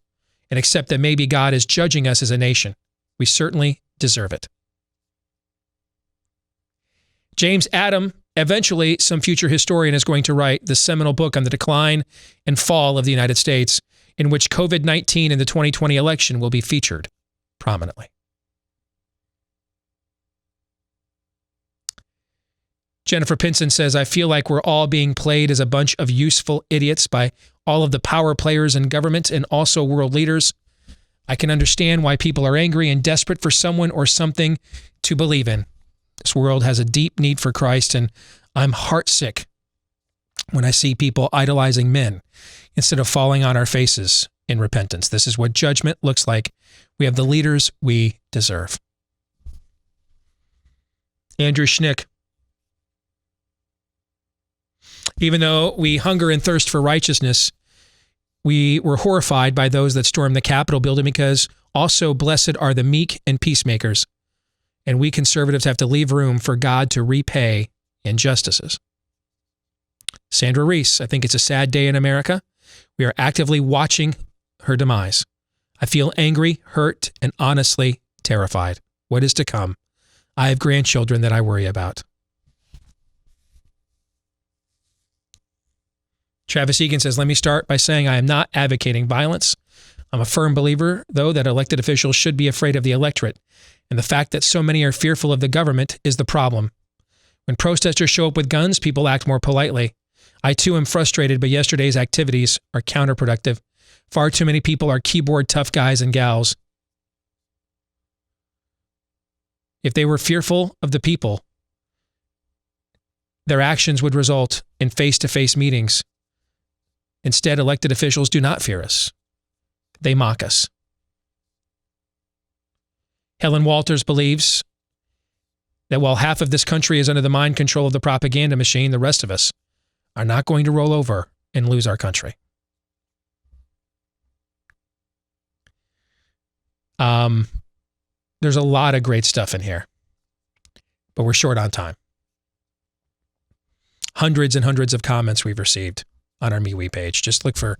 and accept that maybe God is judging us as a nation. We certainly deserve it. James Adam, eventually some future historian is going to write the seminal book on the decline and fall of the United States, in which COVID-19 and the 2020 election will be featured prominently. Jennifer Pinson says, I feel like we're all being played as a bunch of useful idiots by all of the power players in government and also world leaders. I can understand why people are angry and desperate for someone or something to believe in. This world has a deep need for Christ, and I'm heartsick when I see people idolizing men instead of falling on our faces in repentance. This is what judgment looks like. We have the leaders we deserve. Andrew Schnick. Even though we hunger and thirst for righteousness, we were horrified by those that stormed the Capitol building, because also blessed are the meek and peacemakers. And we conservatives have to leave room for God to repay injustices. Sandra Reese, I think it's a sad day in America. We are actively watching her demise. I feel angry, hurt, and honestly terrified. What is to come? I have grandchildren that I worry about. Travis Egan says, let me start by saying I am not advocating violence. I'm a firm believer, though, that elected officials should be afraid of the electorate. And the fact that so many are fearful of the government is the problem. When protesters show up with guns, people act more politely. I, too, am frustrated, but yesterday's activities are counterproductive. Far too many people are keyboard tough guys and gals. If they were fearful of the people, their actions would result in face-to-face meetings. Instead, elected officials do not fear us. They mock us. Helen Walters believes that while half of this country is under the mind control of the propaganda machine, the rest of us are not going to roll over and lose our country. There's a lot of great stuff in here, but we're short on time. Hundreds and hundreds of comments we've received on our MeWe page. Just look for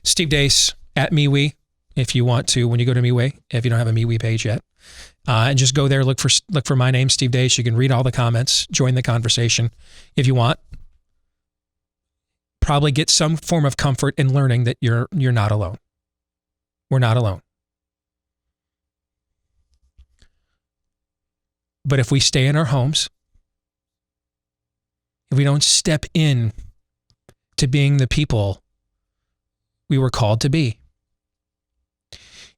Steve Deace at MeWe if you want to, when you go to MeWe, if you don't have a MeWe page yet. And just go there, look for my name, Steve Deace. You can read all the comments, join the conversation if you want. Probably get some form of comfort in learning that you're not alone. We're not alone. But if we stay in our homes, if we don't step in to being the people we were called to be,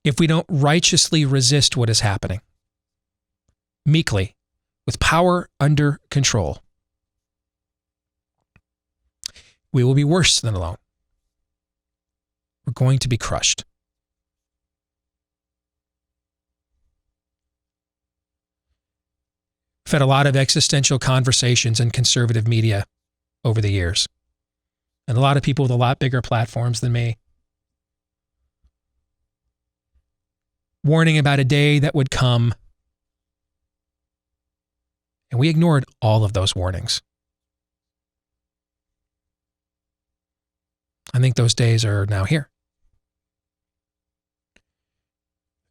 if we don't righteously resist what is happening, meekly, with power under control, we will be worse than alone. We're going to be crushed. I've had a lot of existential conversations in conservative media over the years, and a lot of people with a lot bigger platforms than me, warning about a day that would come, and we ignored all of those warnings. I think those days are now here.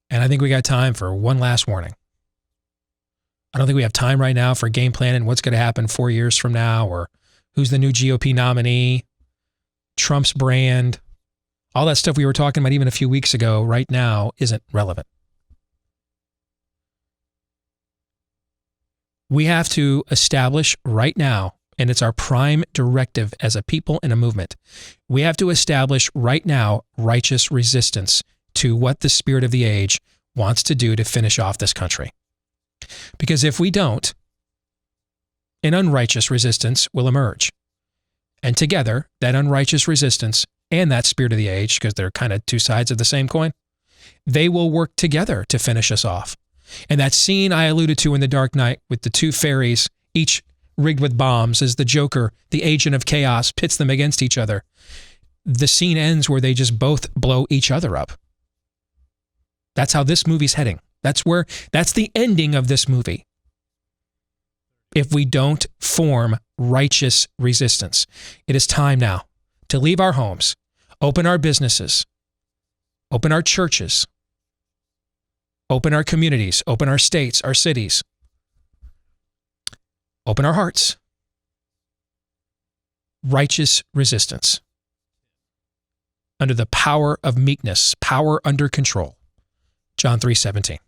And I think we got time for one last warning. I don't think we have time right now for game planning what's going to happen 4 years from now, or who's the new GOP nominee, Trump's brand. All that stuff we were talking about even a few weeks ago right now isn't relevant. We have to establish right now, and it's our prime directive as a people and a movement, we have to establish right now righteous resistance to what the spirit of the age wants to do to finish off this country. Because if we don't, an unrighteous resistance will emerge. And together, that unrighteous resistance and that spirit of the age, because they're kind of two sides of the same coin, they will work together to finish us off. And that scene I alluded to in The Dark Knight with the two fairies, each rigged with bombs, as the Joker, the agent of chaos, pits them against each other. The scene ends where they just both blow each other up. That's how this movie's heading. That's the ending of this movie. If we don't form righteous resistance, it is time now to leave our homes, open our businesses, open our churches, open our communities, open our states, our cities, open our hearts. Righteous resistance under the power of meekness, power under control. John 3:17.